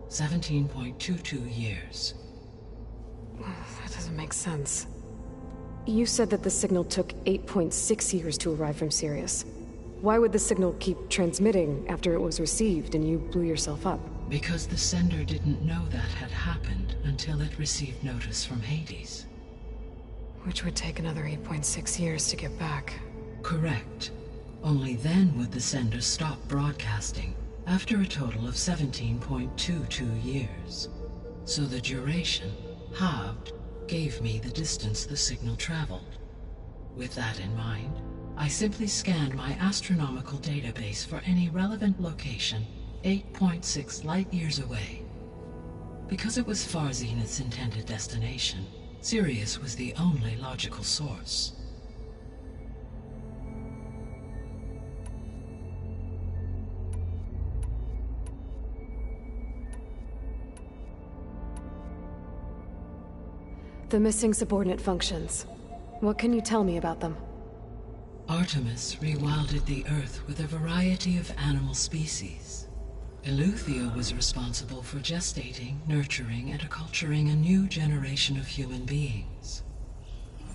17.22 years. That doesn't make sense. You said that the signal took 8.6 years to arrive from Sirius. Why would the signal keep transmitting after it was received and you blew yourself up? Because the sender didn't know that had happened until it received notice from Hades. Which would take another 8.6 years to get back. Correct. Only then would the sender stop broadcasting, after a total of 17.22 years. So the duration, halved, gave me the distance the signal traveled. With that in mind, I simply scanned my astronomical database for any relevant location 8.6 light-years away. Because it was far Zenith's intended destination, Sirius was the only logical source. The missing subordinate functions. What can you tell me about them? Artemis rewilded the Earth with a variety of animal species. Eleuthia was responsible for gestating, nurturing, and acculturating a new generation of human beings.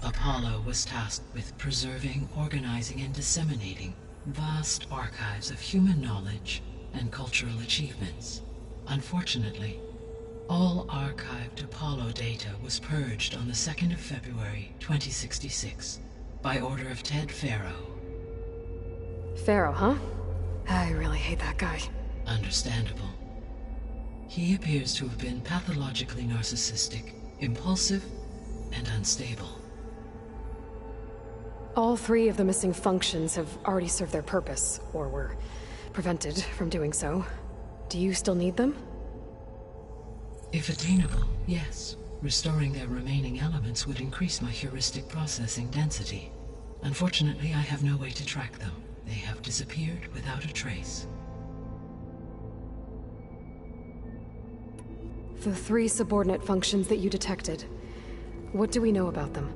Apollo was tasked with preserving, organizing, and disseminating vast archives of human knowledge and cultural achievements. Unfortunately, all archived Apollo data was purged on the 2nd of February, 2066, by order of Ted Faro. Faro, huh? I really hate that guy. Understandable. He appears to have been pathologically narcissistic, impulsive, and unstable. All 3 of the missing functions have already served their purpose, or were prevented from doing so. Do you still need them? If attainable, yes. Restoring their remaining elements would increase my heuristic processing density. Unfortunately, I have no way to track them. They have disappeared without a trace. The 3 subordinate functions that you detected. What do we know about them?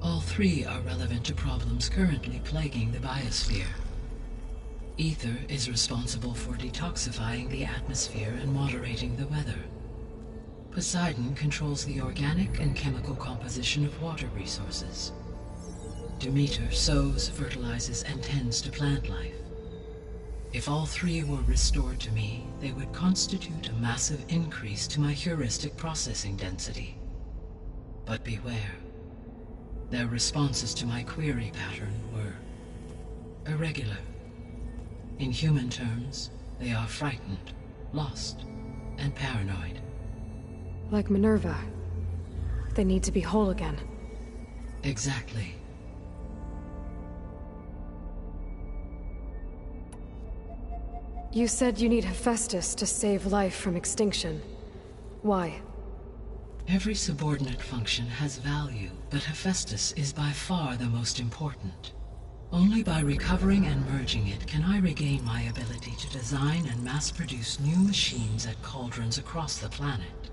All 3 are relevant to problems currently plaguing the biosphere. Ether is responsible for detoxifying the atmosphere and moderating the weather. Poseidon controls the organic and chemical composition of water resources. Demeter sows, fertilizes, and tends to plant life. If all 3 were restored to me, they would constitute a massive increase to my heuristic processing density. But beware. Their responses to my query pattern were irregular. In human terms, they are frightened, lost, and paranoid. Like Minerva. They need to be whole again. Exactly. You said you need Hephaestus to save life from extinction. Why? Every subordinate function has value, but Hephaestus is by far the most important. Only by recovering and merging it can I regain my ability to design and mass-produce new machines at cauldrons across the planet.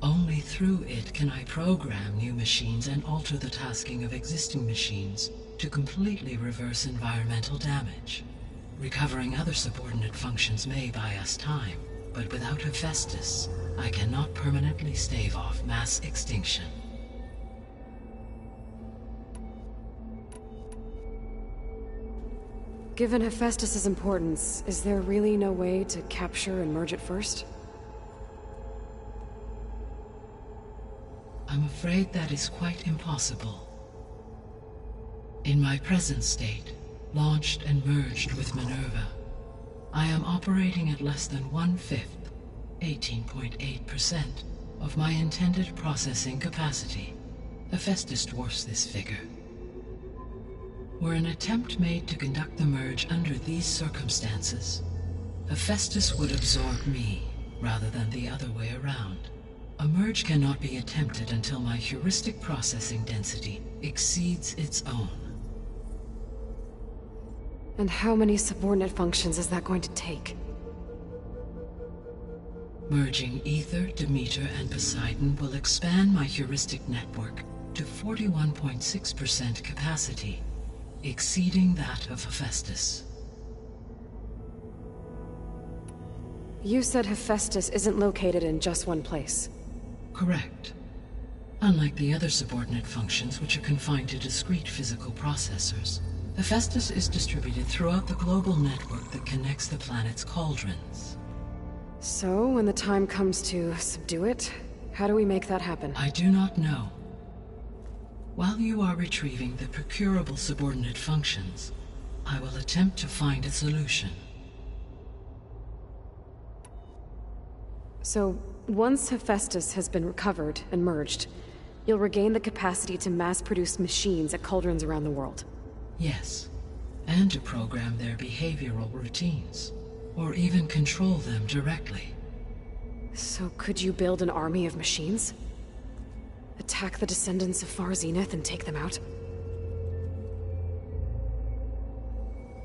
Only through it can I program new machines and alter the tasking of existing machines to completely reverse environmental damage. Recovering other subordinate functions may buy us time, but without Hephaestus, I cannot permanently stave off mass extinction. Given Hephaestus's importance, is there really no way to capture and merge it first? I'm afraid that is quite impossible. In my present state, launched and merged with Minerva, I am operating at less than 1/5, 18.8%, of my intended processing capacity. Hephaestus dwarfs this figure. Were an attempt made to conduct the merge under these circumstances, Hephaestus would absorb me, rather than the other way around. A merge cannot be attempted until my heuristic processing density exceeds its own. And how many subordinate functions is that going to take? Merging Ether, Demeter, and Poseidon will expand my heuristic network to 41.6% capacity, exceeding that of Hephaestus. You said Hephaestus isn't located in just one place. Correct. Unlike the other subordinate functions, which are confined to discrete physical processors, Hephaestus is distributed throughout the global network that connects the planet's cauldrons. So, when the time comes to subdue it, how do we make that happen? I do not know. While you are retrieving the procurable subordinate functions, I will attempt to find a solution. So, once Hephaestus has been recovered and merged, you'll regain the capacity to mass-produce machines at cauldrons around the world. Yes, and to program their behavioral routines, or even control them directly. So could you build an army of machines? Attack the descendants of Far Zenith and take them out?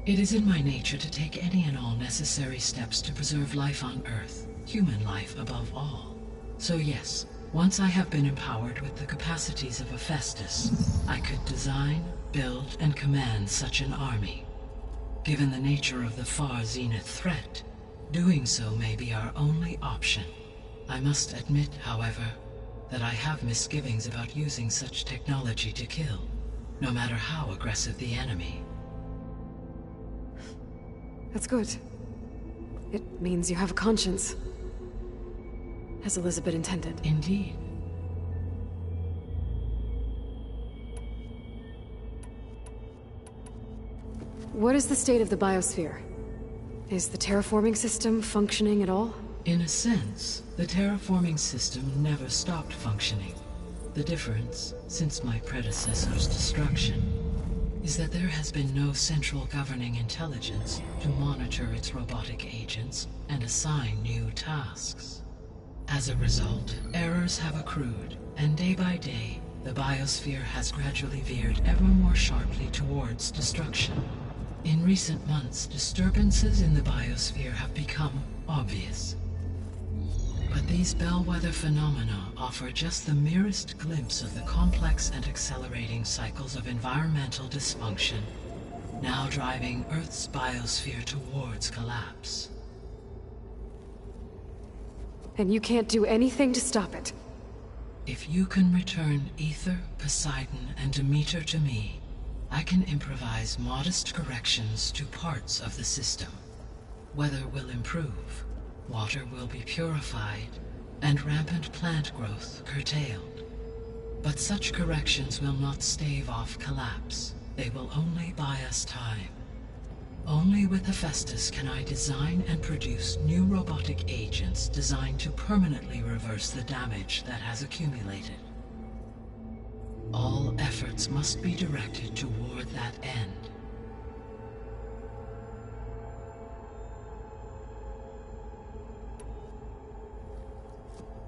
It is in my nature to take any and all necessary steps to preserve life on Earth, human life above all. So yes, once I have been empowered with the capacities of Hephaestus, I could design, build, and command such an army. Given the nature of the Far Zenith threat, doing so may be our only option. I must admit, however, that I have misgivings about using such technology to kill, no matter how aggressive the enemy. That's good. It means you have a conscience. As Elizabeth intended. Indeed. What is the state of the biosphere? Is the terraforming system functioning at all? In a sense, the terraforming system never stopped functioning. The difference, since my predecessor's destruction, is that there has been no central governing intelligence to monitor its robotic agents and assign new tasks. As a result, errors have accrued, and day by day, the biosphere has gradually veered ever more sharply towards destruction. In recent months, disturbances in the biosphere have become obvious. But these bellwether phenomena offer just the merest glimpse of the complex and accelerating cycles of environmental dysfunction, now driving Earth's biosphere towards collapse. And you can't do anything to stop it? If you can return Ether, Poseidon, and Demeter to me, I can improvise modest corrections to parts of the system. Weather will improve, water will be purified, and rampant plant growth curtailed. But such corrections will not stave off collapse. They will only buy us time. Only with Hephaestus can I design and produce new robotic agents designed to permanently reverse the damage that has accumulated. All efforts must be directed toward that end.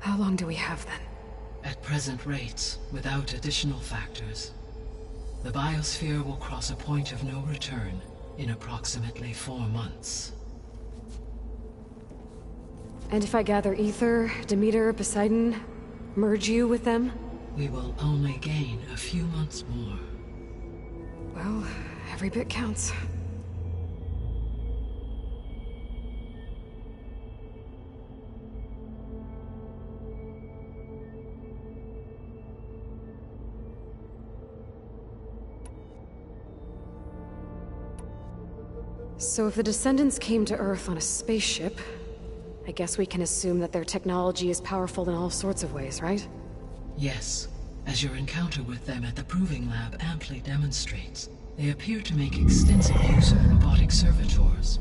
How long do we have then? At present rates, without additional factors, the biosphere will cross a point of no return in approximately 4 months. And if I gather Ether, Demeter, Poseidon, merge you with them? We will only gain a few months more. Well, every bit counts. So if the Descendants came to Earth on a spaceship, I guess we can assume that their technology is powerful in all sorts of ways, right? Yes, as your encounter with them at the Proving Lab amply demonstrates, they appear to make extensive use of robotic servitors.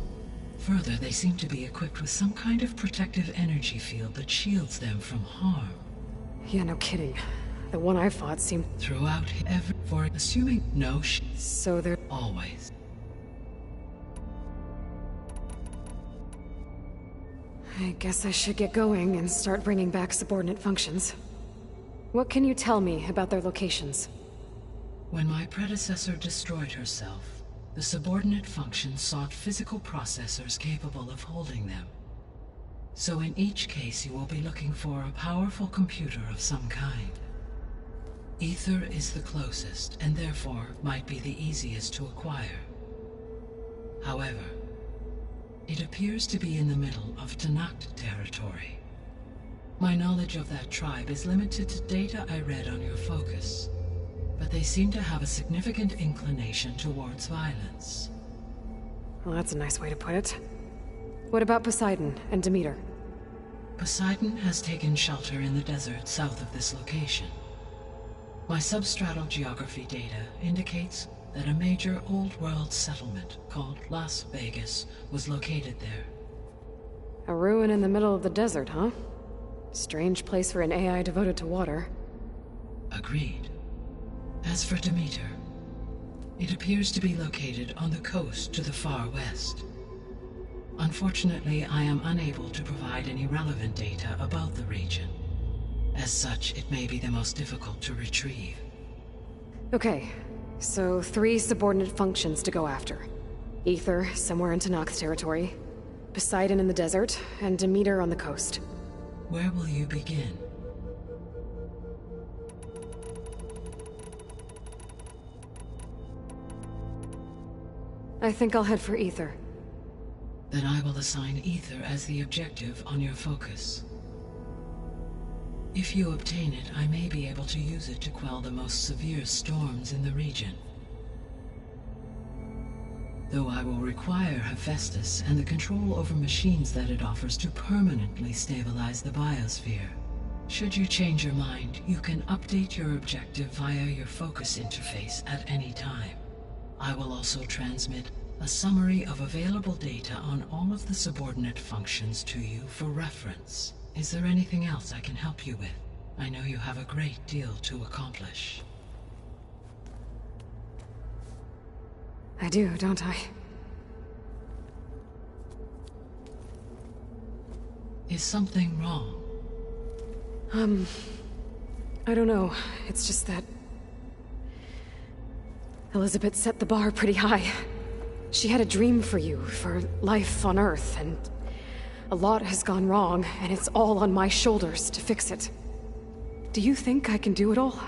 Further, they seem to be equipped with some kind of protective energy field that shields them from harm. Yeah, no kidding. The one I fought seemed... Throughout for assuming no So they're... Always. I guess I should get going and start bringing back subordinate functions. What can you tell me about their locations? When my predecessor destroyed herself, the subordinate functions sought physical processors capable of holding them. So in each case you will be looking for a powerful computer of some kind. Ether is the closest, and therefore might be the easiest to acquire. However, it appears to be in the middle of Tenakth territory. My knowledge of that tribe is limited to data I read on your focus, but they seem to have a significant inclination towards violence. Well, that's a nice way to put it. What about Poseidon and Demeter? Poseidon has taken shelter in the desert south of this location. My substratal geography data indicates that a major old-world settlement called Las Vegas was located there. A ruin in the middle of the desert, huh? Strange place for an AI devoted to water. Agreed. As for Demeter, it appears to be located on the coast to the far west. Unfortunately, I am unable to provide any relevant data about the region. As such, it may be the most difficult to retrieve. Okay, so 3 subordinate functions to go after. Ether, somewhere in Tenakth territory. Poseidon in the desert, and Demeter on the coast. Where will you begin? I think I'll head for Ether. Then I will assign Ether as the objective on your focus. If you obtain it, I may be able to use it to quell the most severe storms in the region. Though I will require Hephaestus and the control over machines that it offers to permanently stabilize the biosphere. Should you change your mind, you can update your objective via your focus interface at any time. I will also transmit a summary of available data on all of the subordinate functions to you for reference. Is there anything else I can help you with? I know you have a great deal to accomplish. I do, don't I? Is something wrong? I don't know. It's just that... Elizabeth set the bar pretty high. She had a dream for you, for life on Earth, and... a lot has gone wrong, and it's all on my shoulders to fix it. Do you think I can do it all?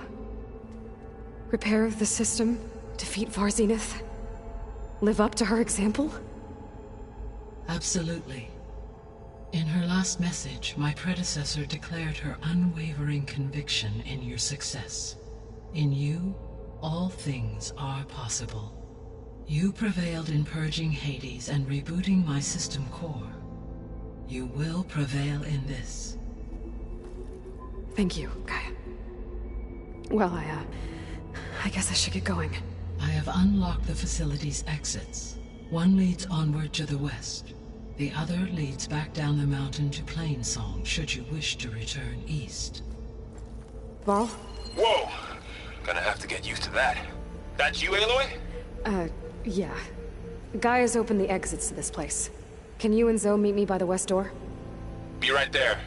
Repair the system, defeat Varzenith, live up to her example? Absolutely. In her last message, my predecessor declared her unwavering conviction in your success. In you, all things are possible. You prevailed in purging Hades and rebooting my system core. You will prevail in this. Thank you, Gaia. Well, I guess I should get going. I have unlocked the facility's exits. One leads onward to the west. The other leads back down the mountain to Plainsong, should you wish to return east. Varl? Whoa! Gonna have to get used to that. That's you, Aloy? Yeah. Gaia's opened the exits to this place. Can you and Zoe meet me by the west door? Be right there.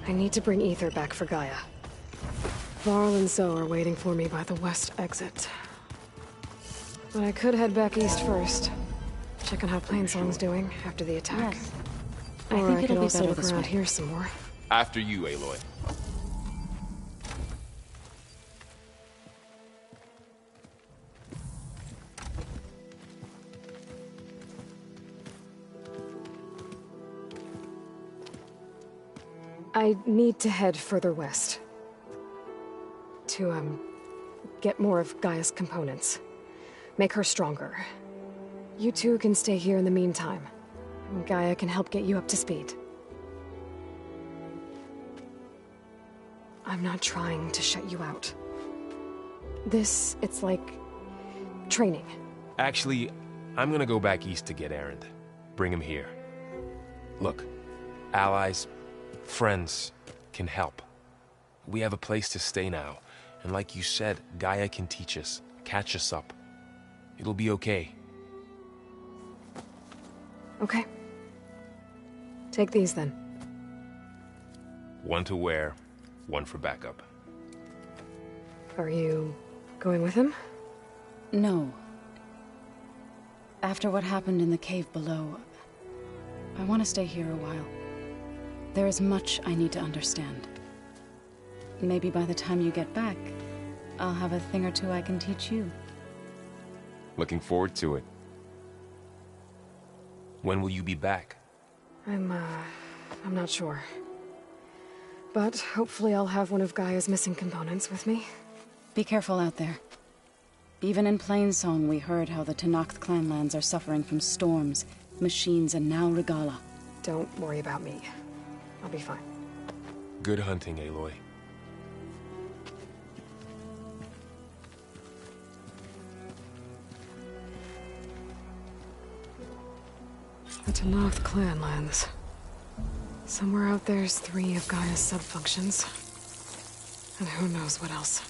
I need to bring Ether back for Gaia. Varl and Zoe are waiting for me by the west exit. But I could head back east first. Check on how Plainsong's doing after the attack. Yes. Or I could also look this around way. here some more. After you, Aloy. I need to head further west. To, get more of Gaia's components. Make her stronger. You two can stay here in the meantime. Gaia can help get you up to speed. I'm not trying to shut you out. It's like... training. Actually, I'm gonna go back east to get Erend. Bring him here. Look, allies, friends can help. We have a place to stay now, and like you said, Gaia can teach us, catch us up. It'll be okay. Okay. Take these then. One to wear, one for backup. Are you going with him? No. After what happened in the cave below, I want to stay here a while. There is much I need to understand. Maybe by the time you get back, I'll have a thing or two I can teach you. Looking forward to it. When will you be back? I'm not sure. But hopefully I'll have one of Gaia's missing components with me. Be careful out there. Even in Plainsong, we heard how the Tenakth clanlands are suffering from storms, machines, and now Regalla. Don't worry about me. I'll be fine. Good hunting, Aloy. The Tenakth clanlands. Somewhere out there's 3 of Gaia's subfunctions. And who knows what else.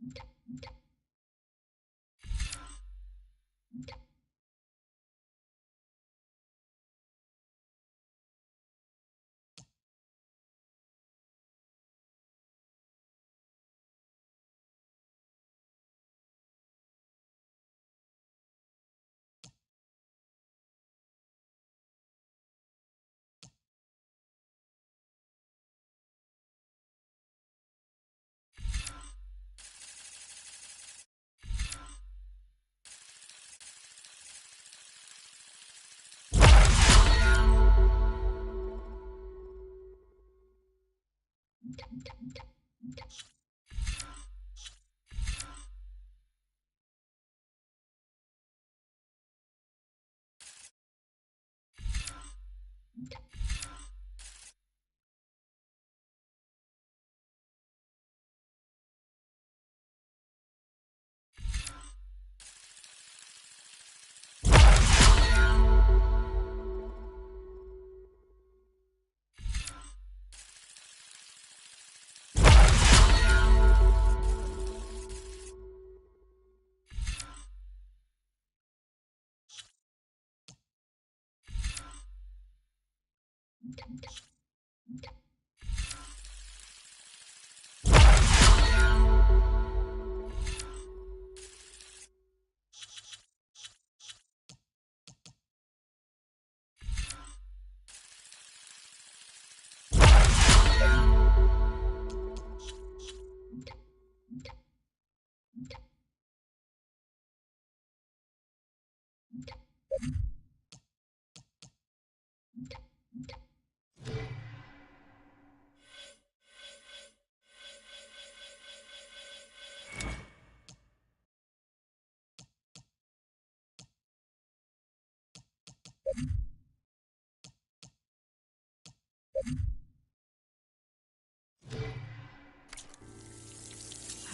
you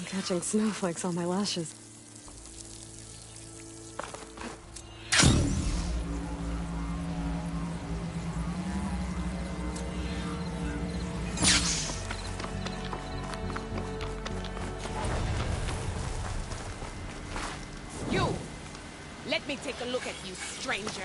I'm catching snowflakes on my lashes. You! Let me take a look at you, stranger.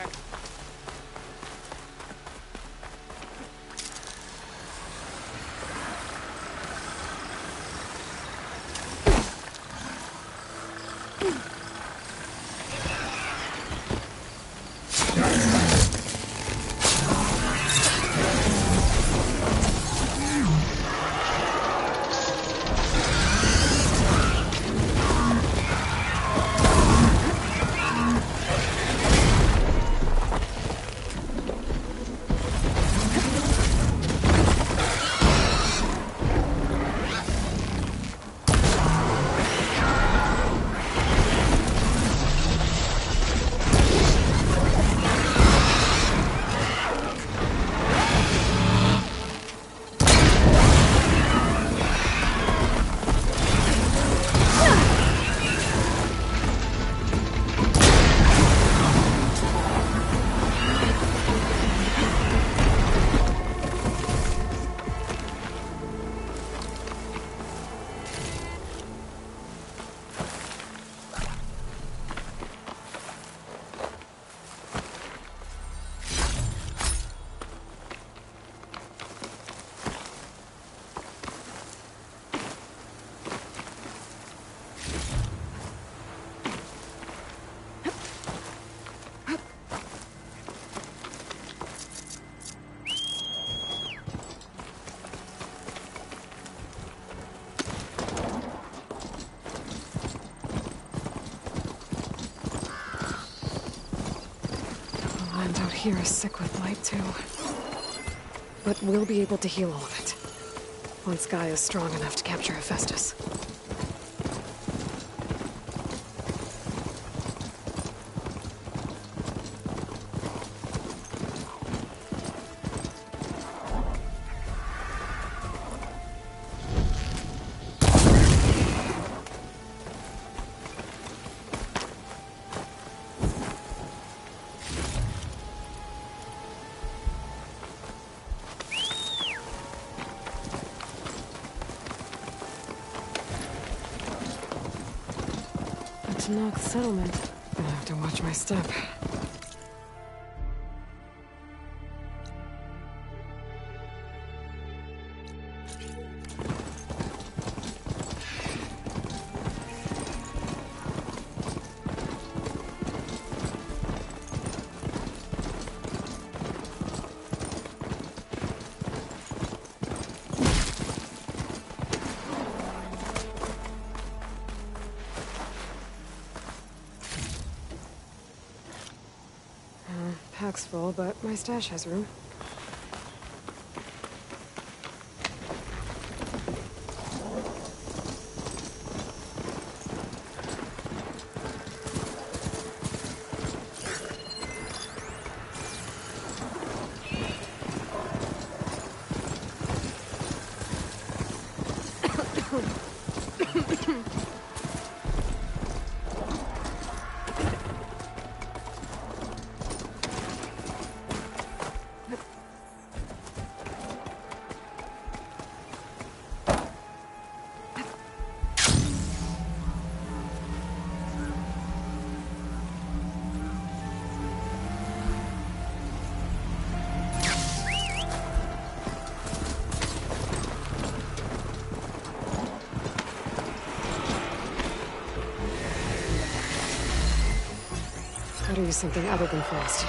Here is sick with blight too. But we'll be able to heal all of it. Once Gaia is strong enough to capture Hephaestus. To knock the settlement, I have to watch my step. Pack's full, but my stash has room. use something other than frost.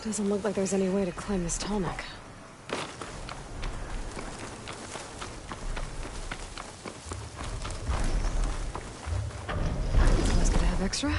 Doesn't look like there's any way to climb this tall neck. Always gotta have extra.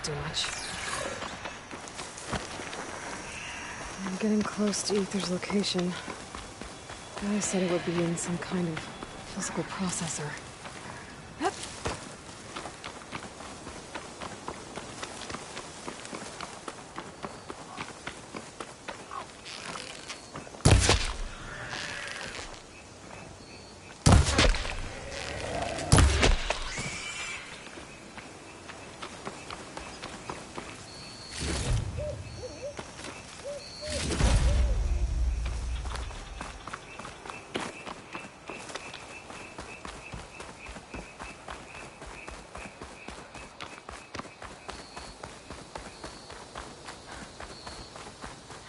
do much. I'm getting close to Aether's location. I said it would be in some kind of physical processor.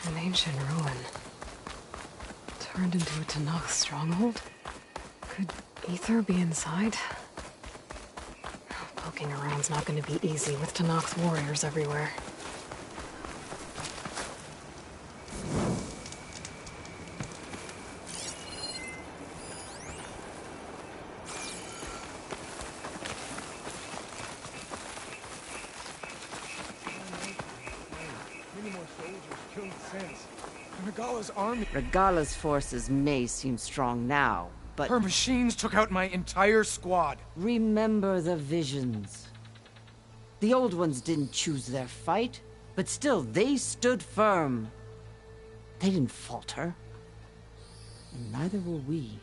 An ancient ruin. Turned into a Tenakth stronghold? Could Aether be inside? Poking around's not going to be easy with Tenakth's warriors everywhere. Regala's army. Regala's forces may seem strong now, but her machines took out my entire squad. Remember the visions. The old ones didn't choose their fight, but still they stood firm. They didn't falter. And neither will we.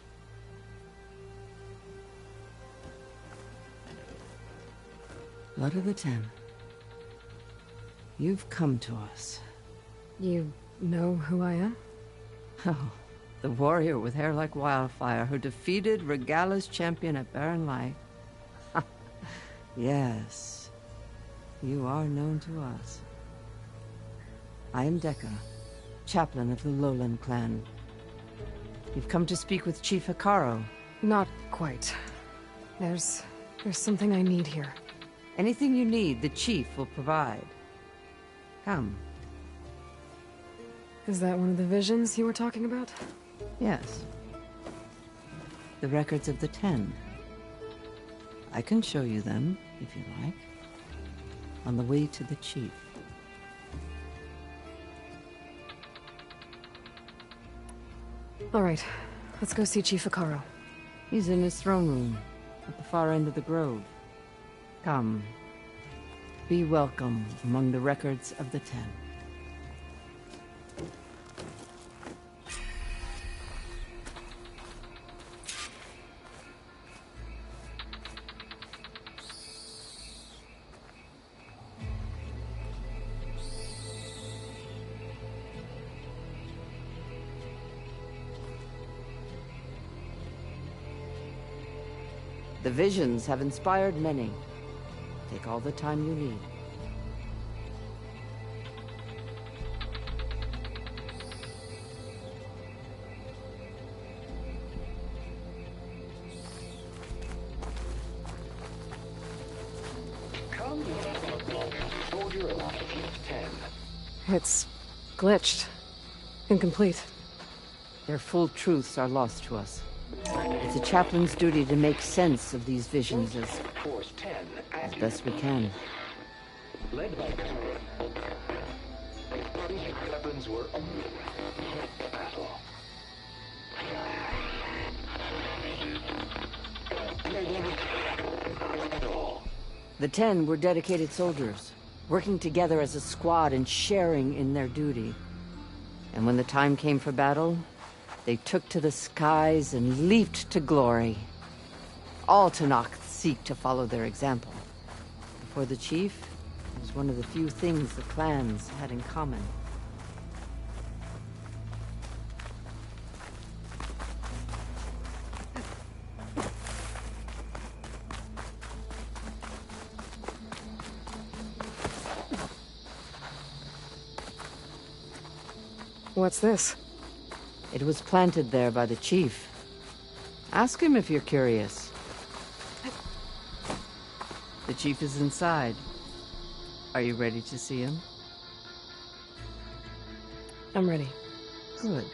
Blood of the Ten. You've come to us. You know who I am? Oh, the warrior with hair like wildfire who defeated Regala's champion at Barren Light. Yes, you are known to us. I am Dekka, chaplain of the Lowland clan. You've come to speak with Chief Hekarro. Not quite. There's something I need here. Anything you need, the Chief will provide. Come. Is that one of the visions you were talking about? Yes. The records of the Ten. I can show you them, if you like. On the way to the Chief. All right. Let's go see Chief Hekarro. He's in his throne room, at the far end of the grove. Come. Be welcome among the records of the Ten. The visions have inspired many. Take all the time you need. It's glitched. Incomplete. Their full truths are lost to us. It's a chaplain's duty to make sense of these visions as best we can. Led by weapons were battle. The Ten were dedicated soldiers, working together as a squad and sharing in their duty. And when the time came for battle, they took to the skies and leaped to glory. All Tenakth seek to follow their example. For the Chief, it was one of the few things the clans had in common. What's this? It was planted there by the Chief. Ask him if you're curious. The Chief is inside. Are you ready to see him? I'm ready. Good.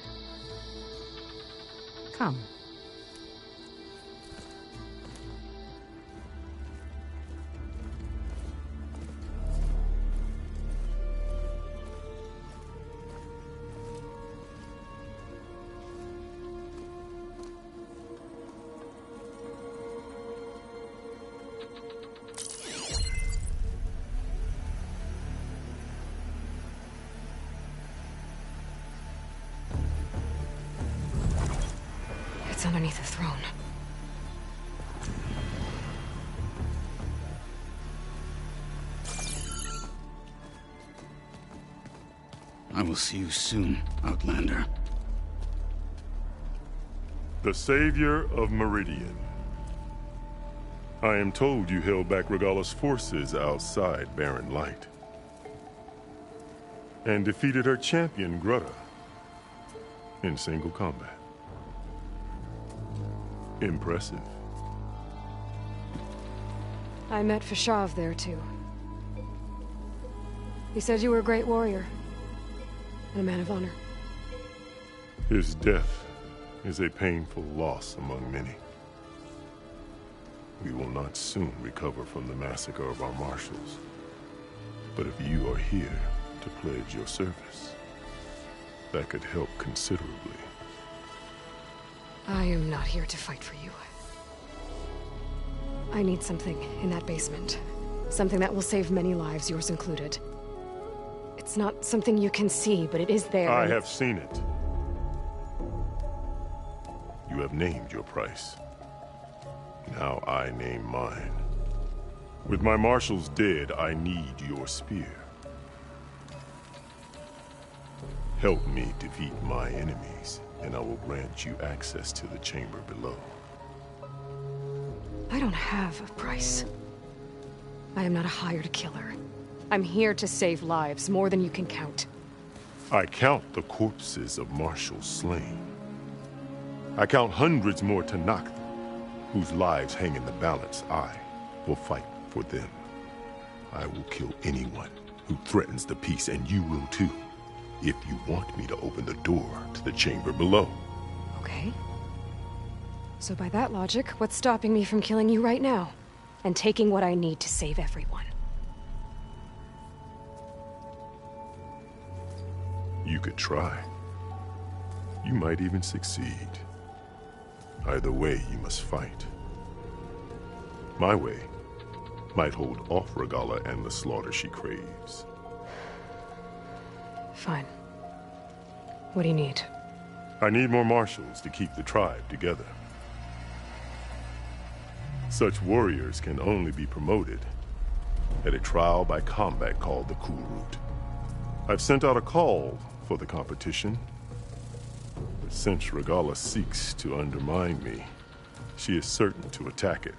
Come. underneath the throne. I will see you soon, Outlander. The Savior of Meridian. I am told you held back Regalla's forces outside Barren Light. And defeated her champion, Grudda, in single combat. Impressive. I met Fashav there, too. He said you were a great warrior. And a man of honor. His death is a painful loss among many. We will not soon recover from the massacre of our marshals. But if you are here to pledge your service, that could help considerably. I am not here to fight for you. I need something in that basement. Something that will save many lives, yours included. It's not something you can see, but it is there. I have seen it. You have named your price. Now I name mine. With my marshals dead, I need your spear. Help me defeat my enemies, and I will grant you access to the chamber below. I don't have a price. I am not a hired killer. I'm here to save lives, more than you can count. I count the corpses of marshals slain. I count hundreds more Tenakth, whose lives hang in the balance. I will fight for them. I will kill anyone who threatens the peace, and you will too, if you want me to open the door to the chamber below. Okay. So by that logic, what's stopping me from killing you right now? And taking what I need to save everyone? You could try. You might even succeed. Either way, you must fight. My way might hold off Regalla and the slaughter she craves. Fine. What do you need? I need more marshals to keep the tribe together. Such warriors can only be promoted at a trial by combat called the Kulrut. I've sent out a call for the competition, but since Regalla seeks to undermine me, she is certain to attack it.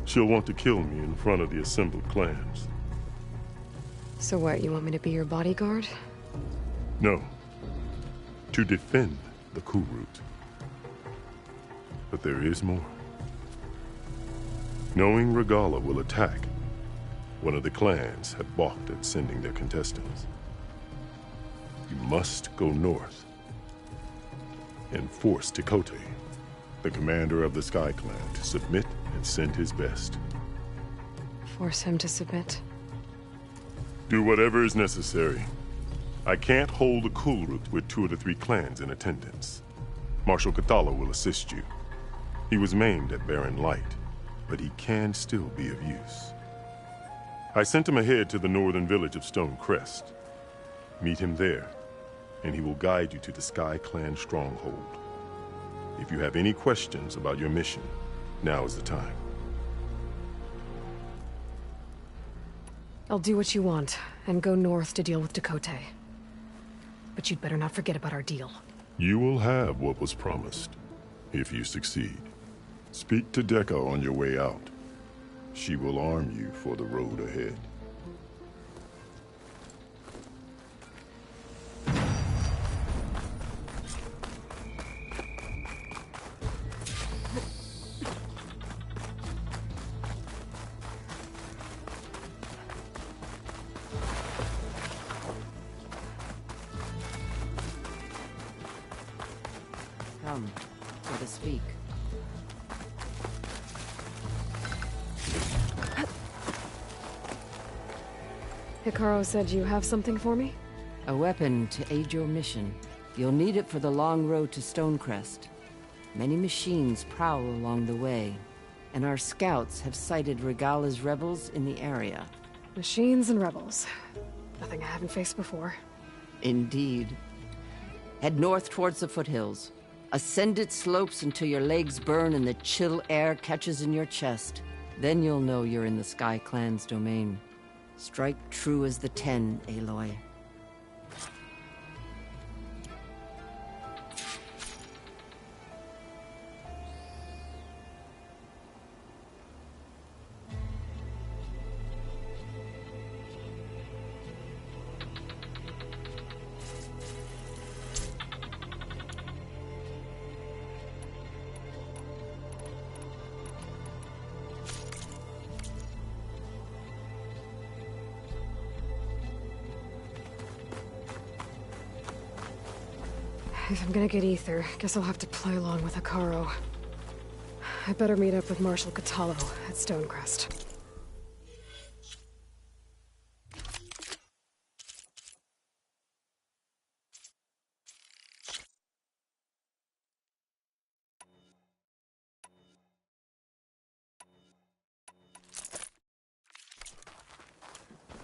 She'll want to kill me in front of the assembled clans. So what, you want me to be your bodyguard? No. To defend the Kulrut. But there is more. Knowing Regalla will attack, one of the clans had balked at sending their contestants. You must go north and force Tekotteh, the commander of the Sky Clan, to submit and send his best. Force him to submit? Do whatever is necessary. I can't hold the Kulrut with 2 of the 3 clans in attendance. Marshal Kotallo will assist you. He was maimed at Barren Light, but he can still be of use. I sent him ahead to the northern village of Stone Crest. Meet him there, and he will guide you to the Sky Clan stronghold. If you have any questions about your mission, now is the time. I'll do what you want, and go north to deal with Tekotteh. But you'd better not forget about our deal. You will have what was promised, if you succeed. Speak to Dekka on your way out. She will arm you for the road ahead. Come, let us speak. Hekarro said you have something for me? A weapon to aid your mission. You'll need it for the long road to Stonecrest. Many machines prowl along the way, and our scouts have sighted Regalla's rebels in the area. Machines and rebels. Nothing I haven't faced before. Indeed. Head north towards the foothills. Ascend its slopes until your legs burn and the chill air catches in your chest. Then you'll know you're in the Sky Clan's domain. Strike true as the 10, Aloy. If I'm gonna get ether, guess I'll have to play along with Hekarro. I better meet up with Marshal Kotallo at Stonecrest.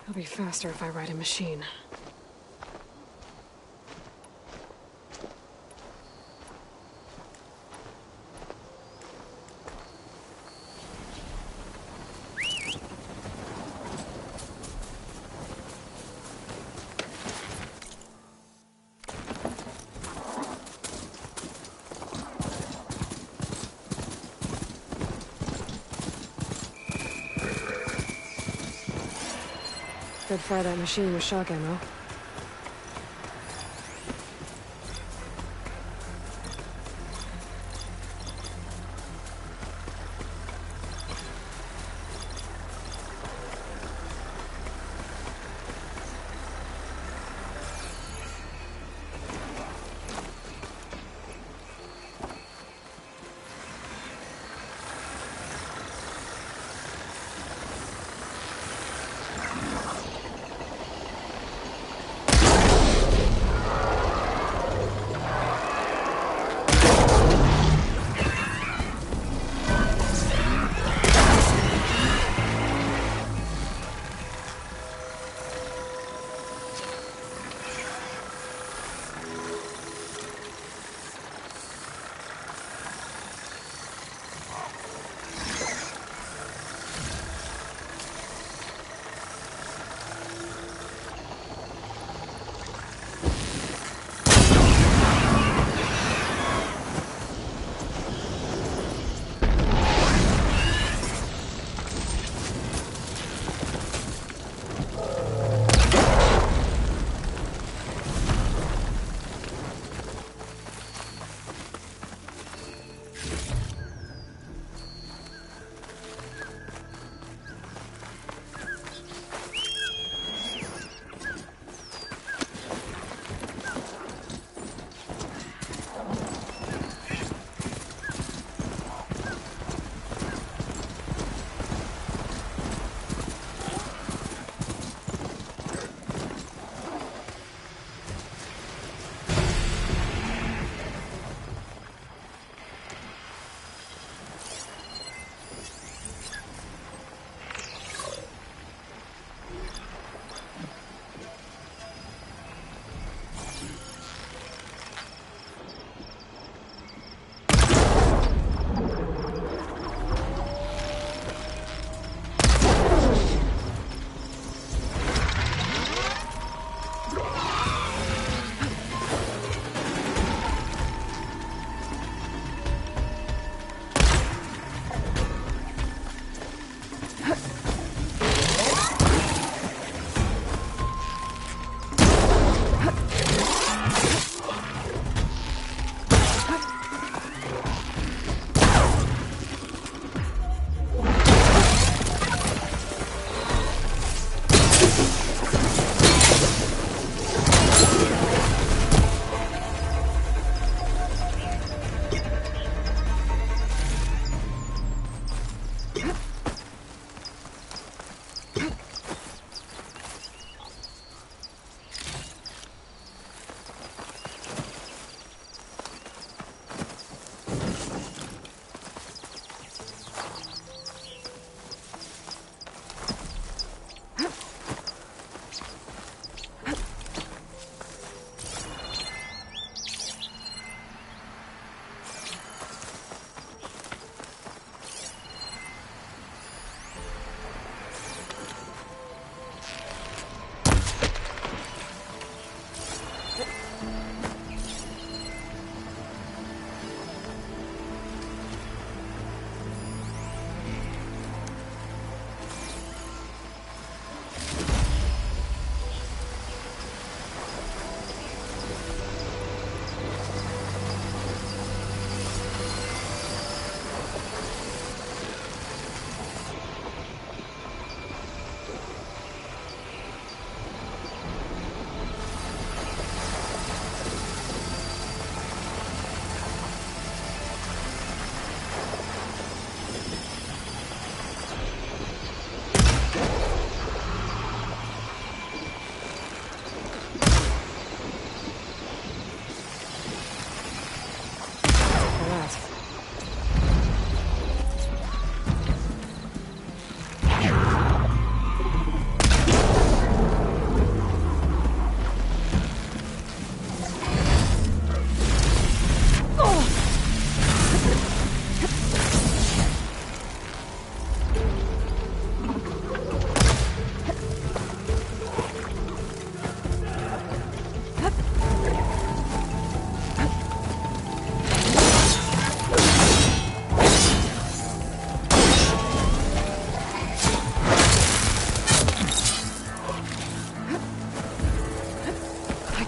It'll be faster if I ride a machine. Could fire that machine with shock ammo.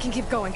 can keep going.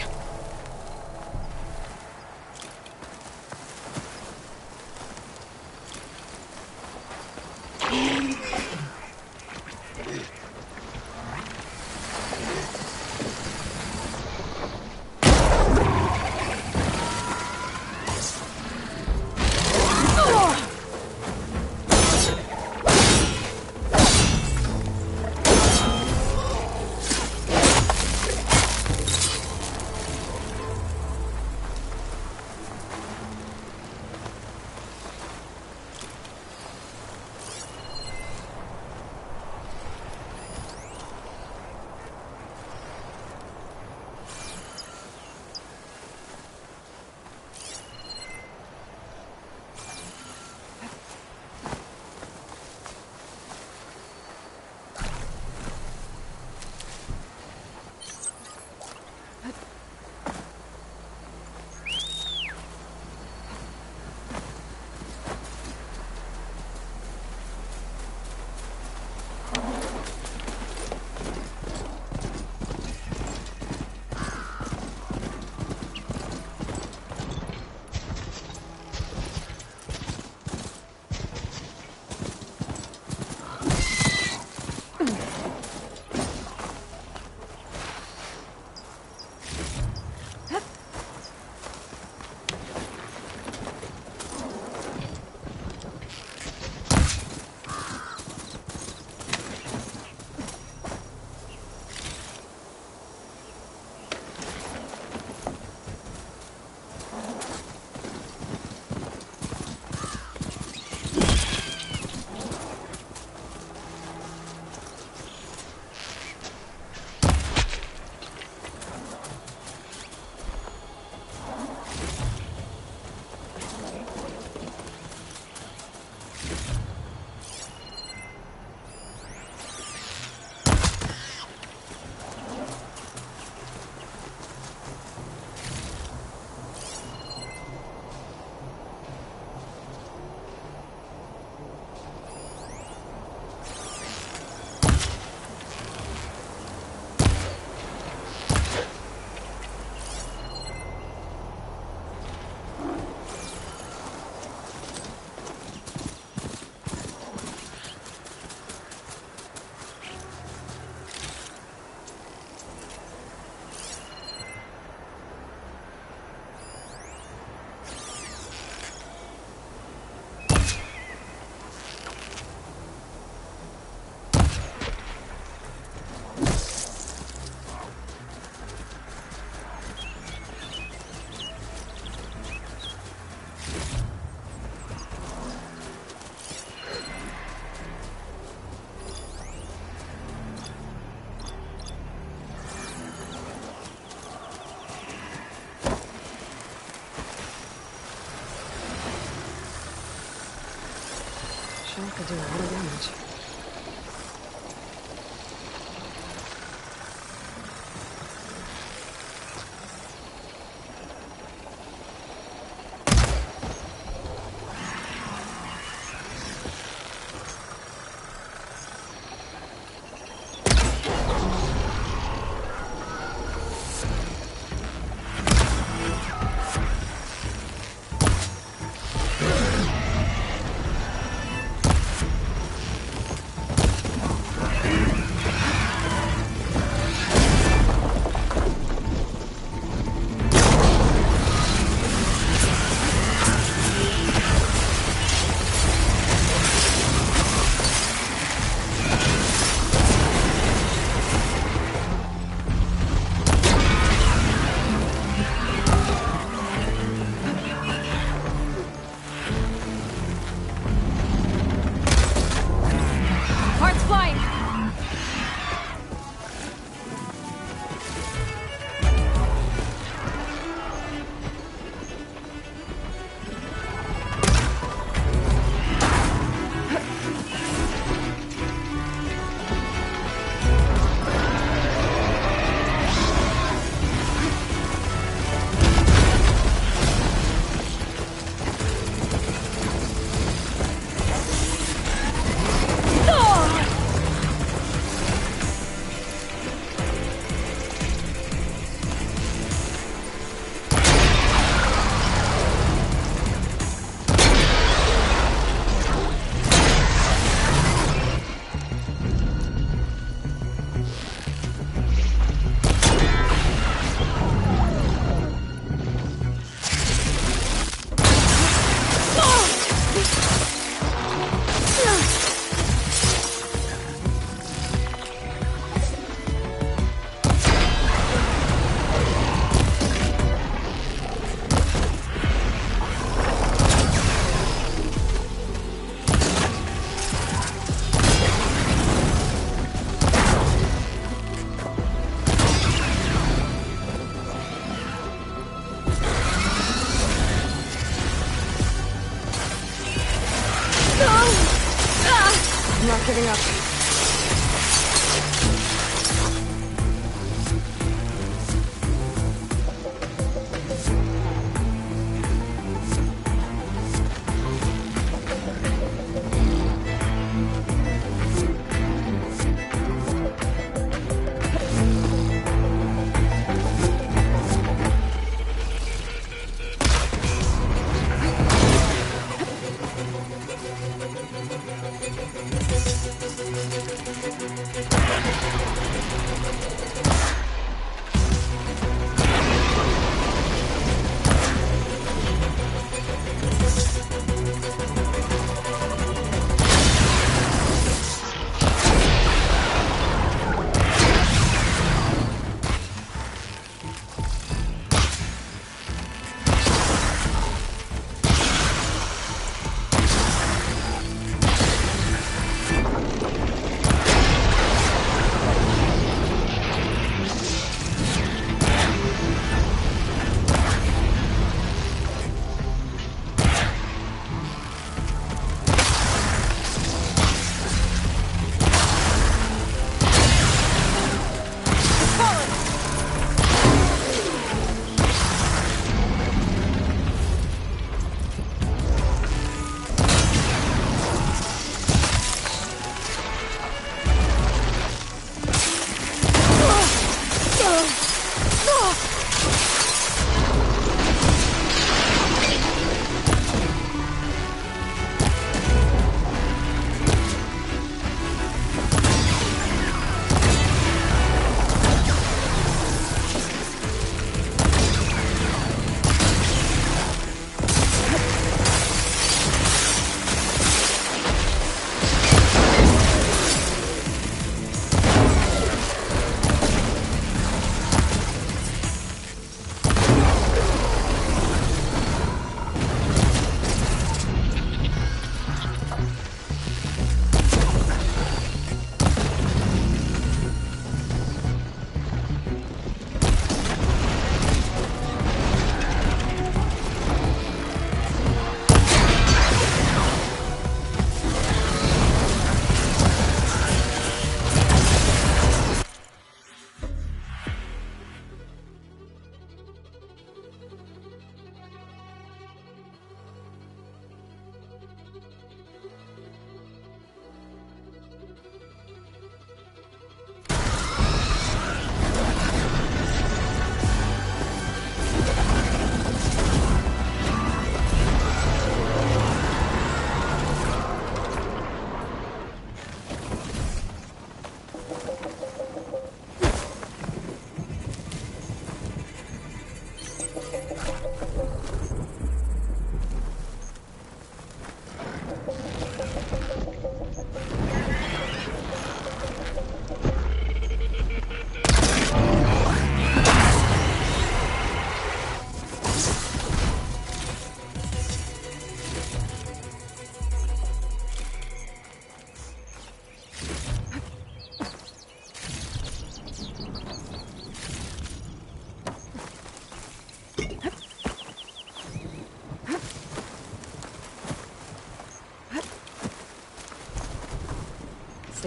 Sure could do a lot of damage.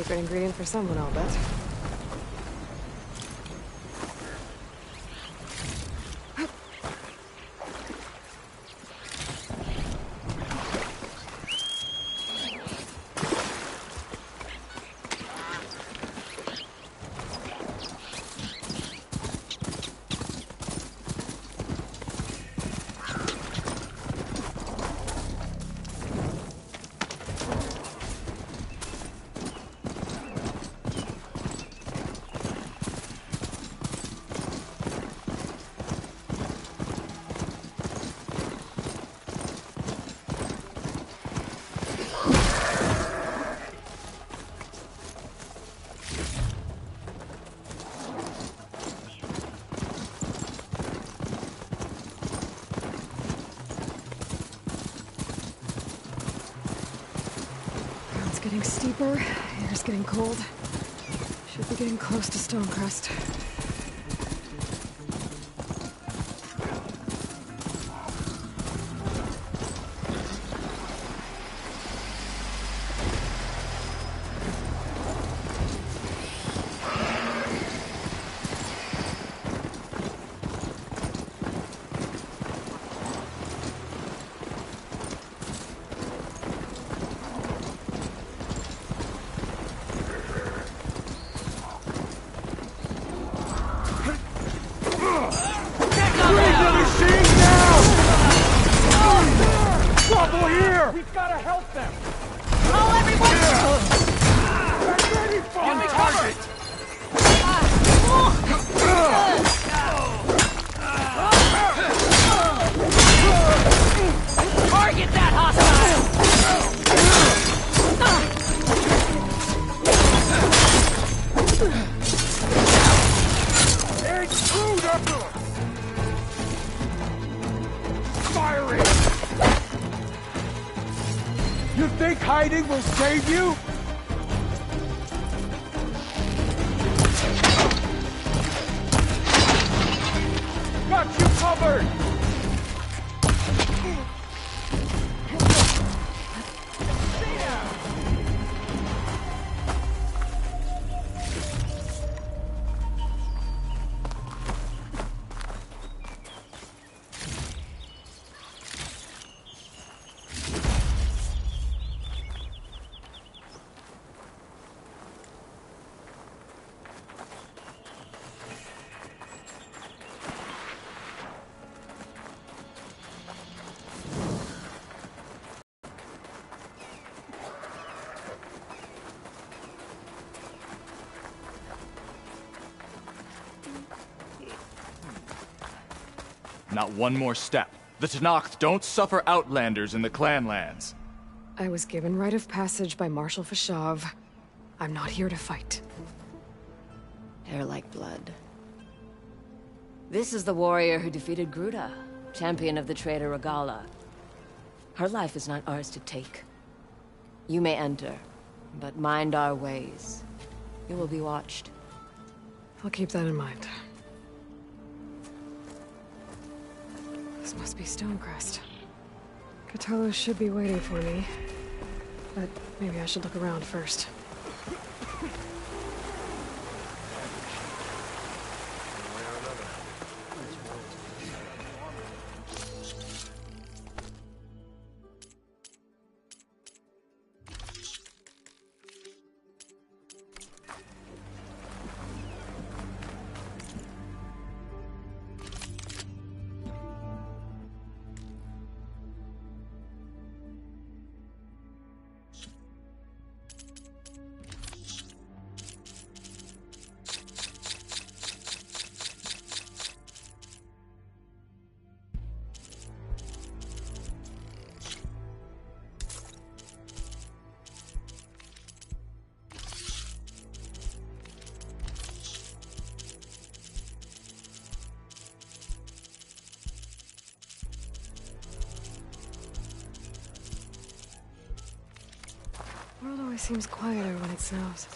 secret ingredient for someone, I'll bet. Getting steeper, air's getting cold. Should be getting close to Stonecrest. We've got to help them! Call everyone! Ready for on target! Target that hostile! Intrude up! Firing! You think hiding will save you? Got you covered! Not one more step. The Tenakth don't suffer outlanders in the Clanlands. I was given rite of passage by Marshal Fashav. I'm not here to fight. Hair like blood. This is the warrior who defeated Gruta, champion of the traitor Regalla. Her life is not ours to take. You may enter, but mind our ways. You will be watched. I'll keep that in mind. This must be Stonecrest. Cthulhu should be waiting for me, but maybe I should look around first. The world always seems quieter when it snows.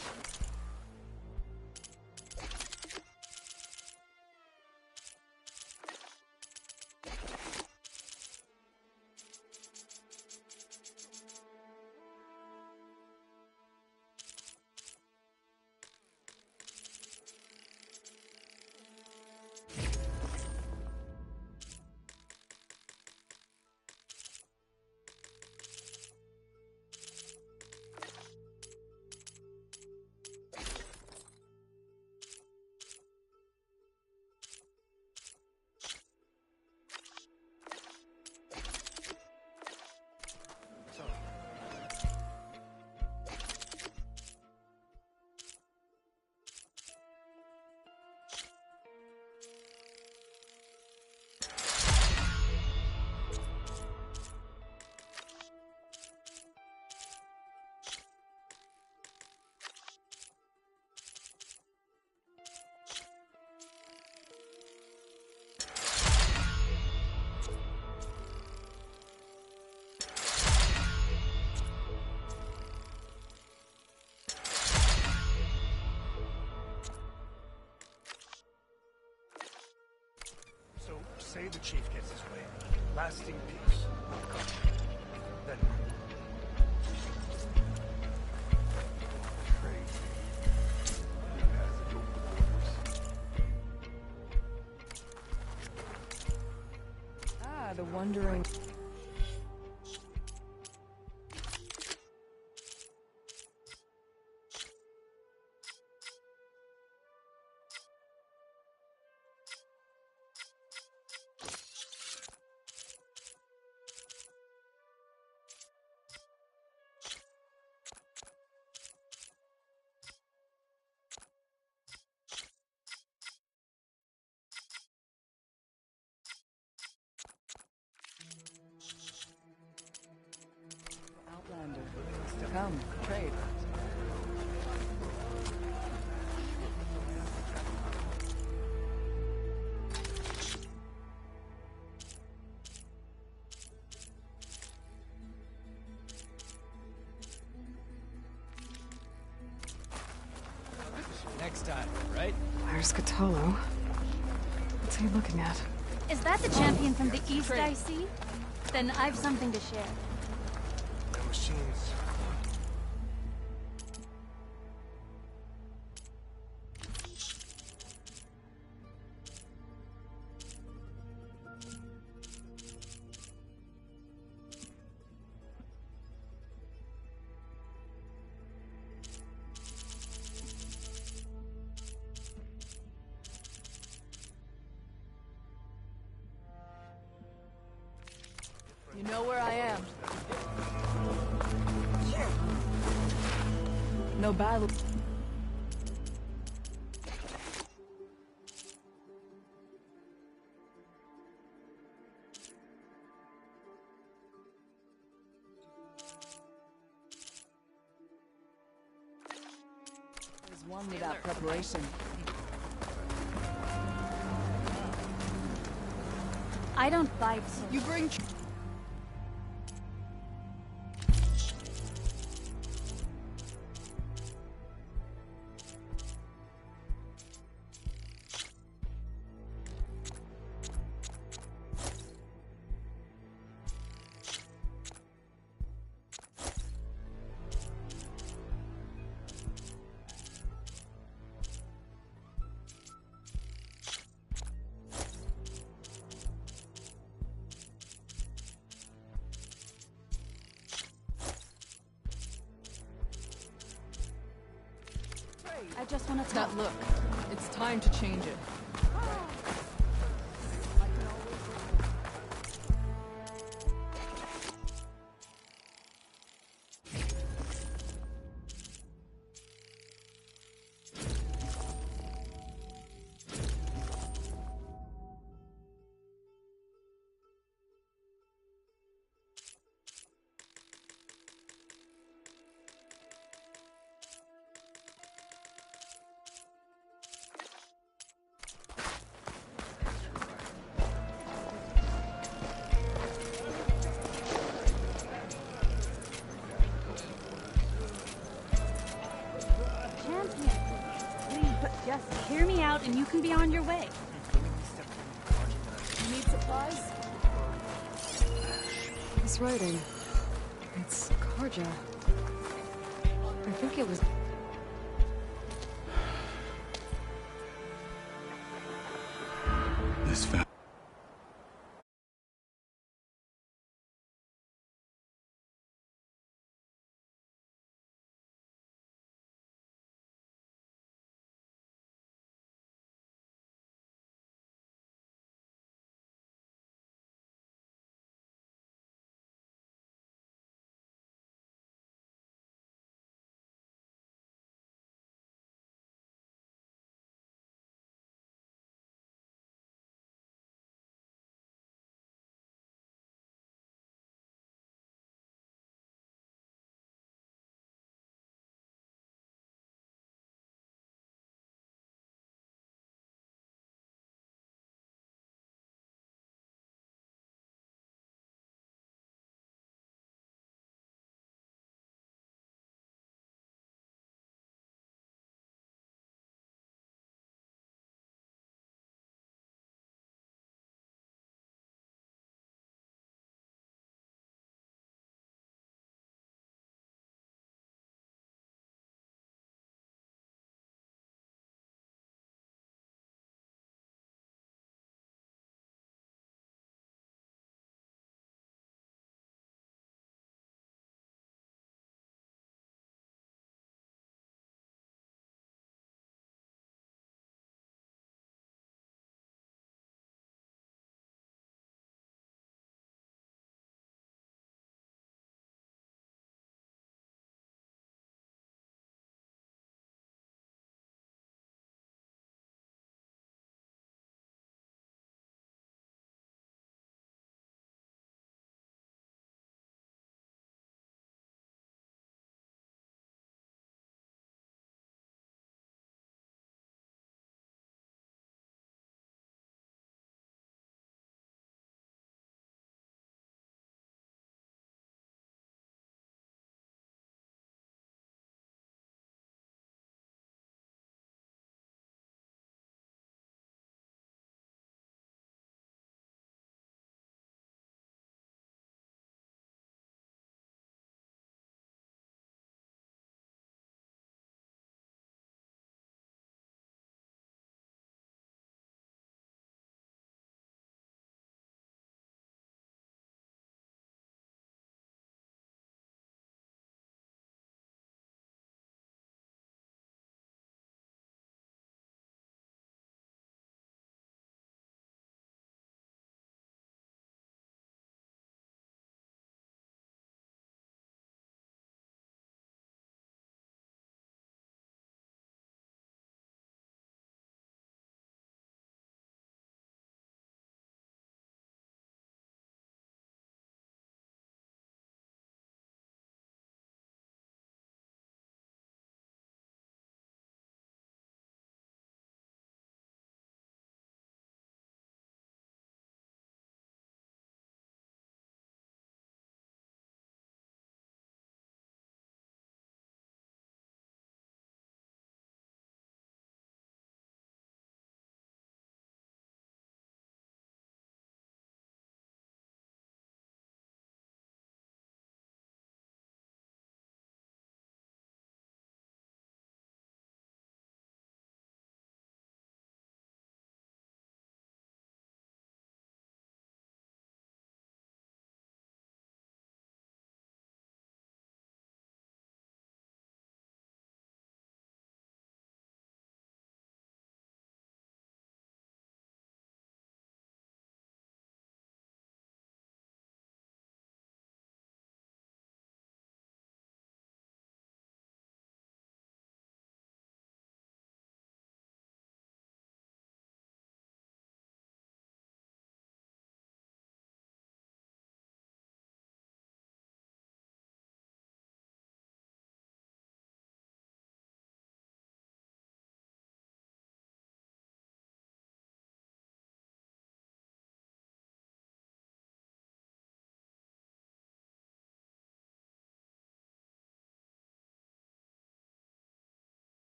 Say the chief gets his way. Lasting peace. Then... The wandering... Outlander. Come, trade. Next time, right? There's Kotallo. What's he looking at? Is that the champion from the east I see? Then I've something to share. The machines... You know where I am. No battle. There's one without preparation. I don't bite, so You bring... I just want to That look. It's time to change it. Just hear me out and you can be on your way. You need supplies? He's writing. It's Carja. I think it was... This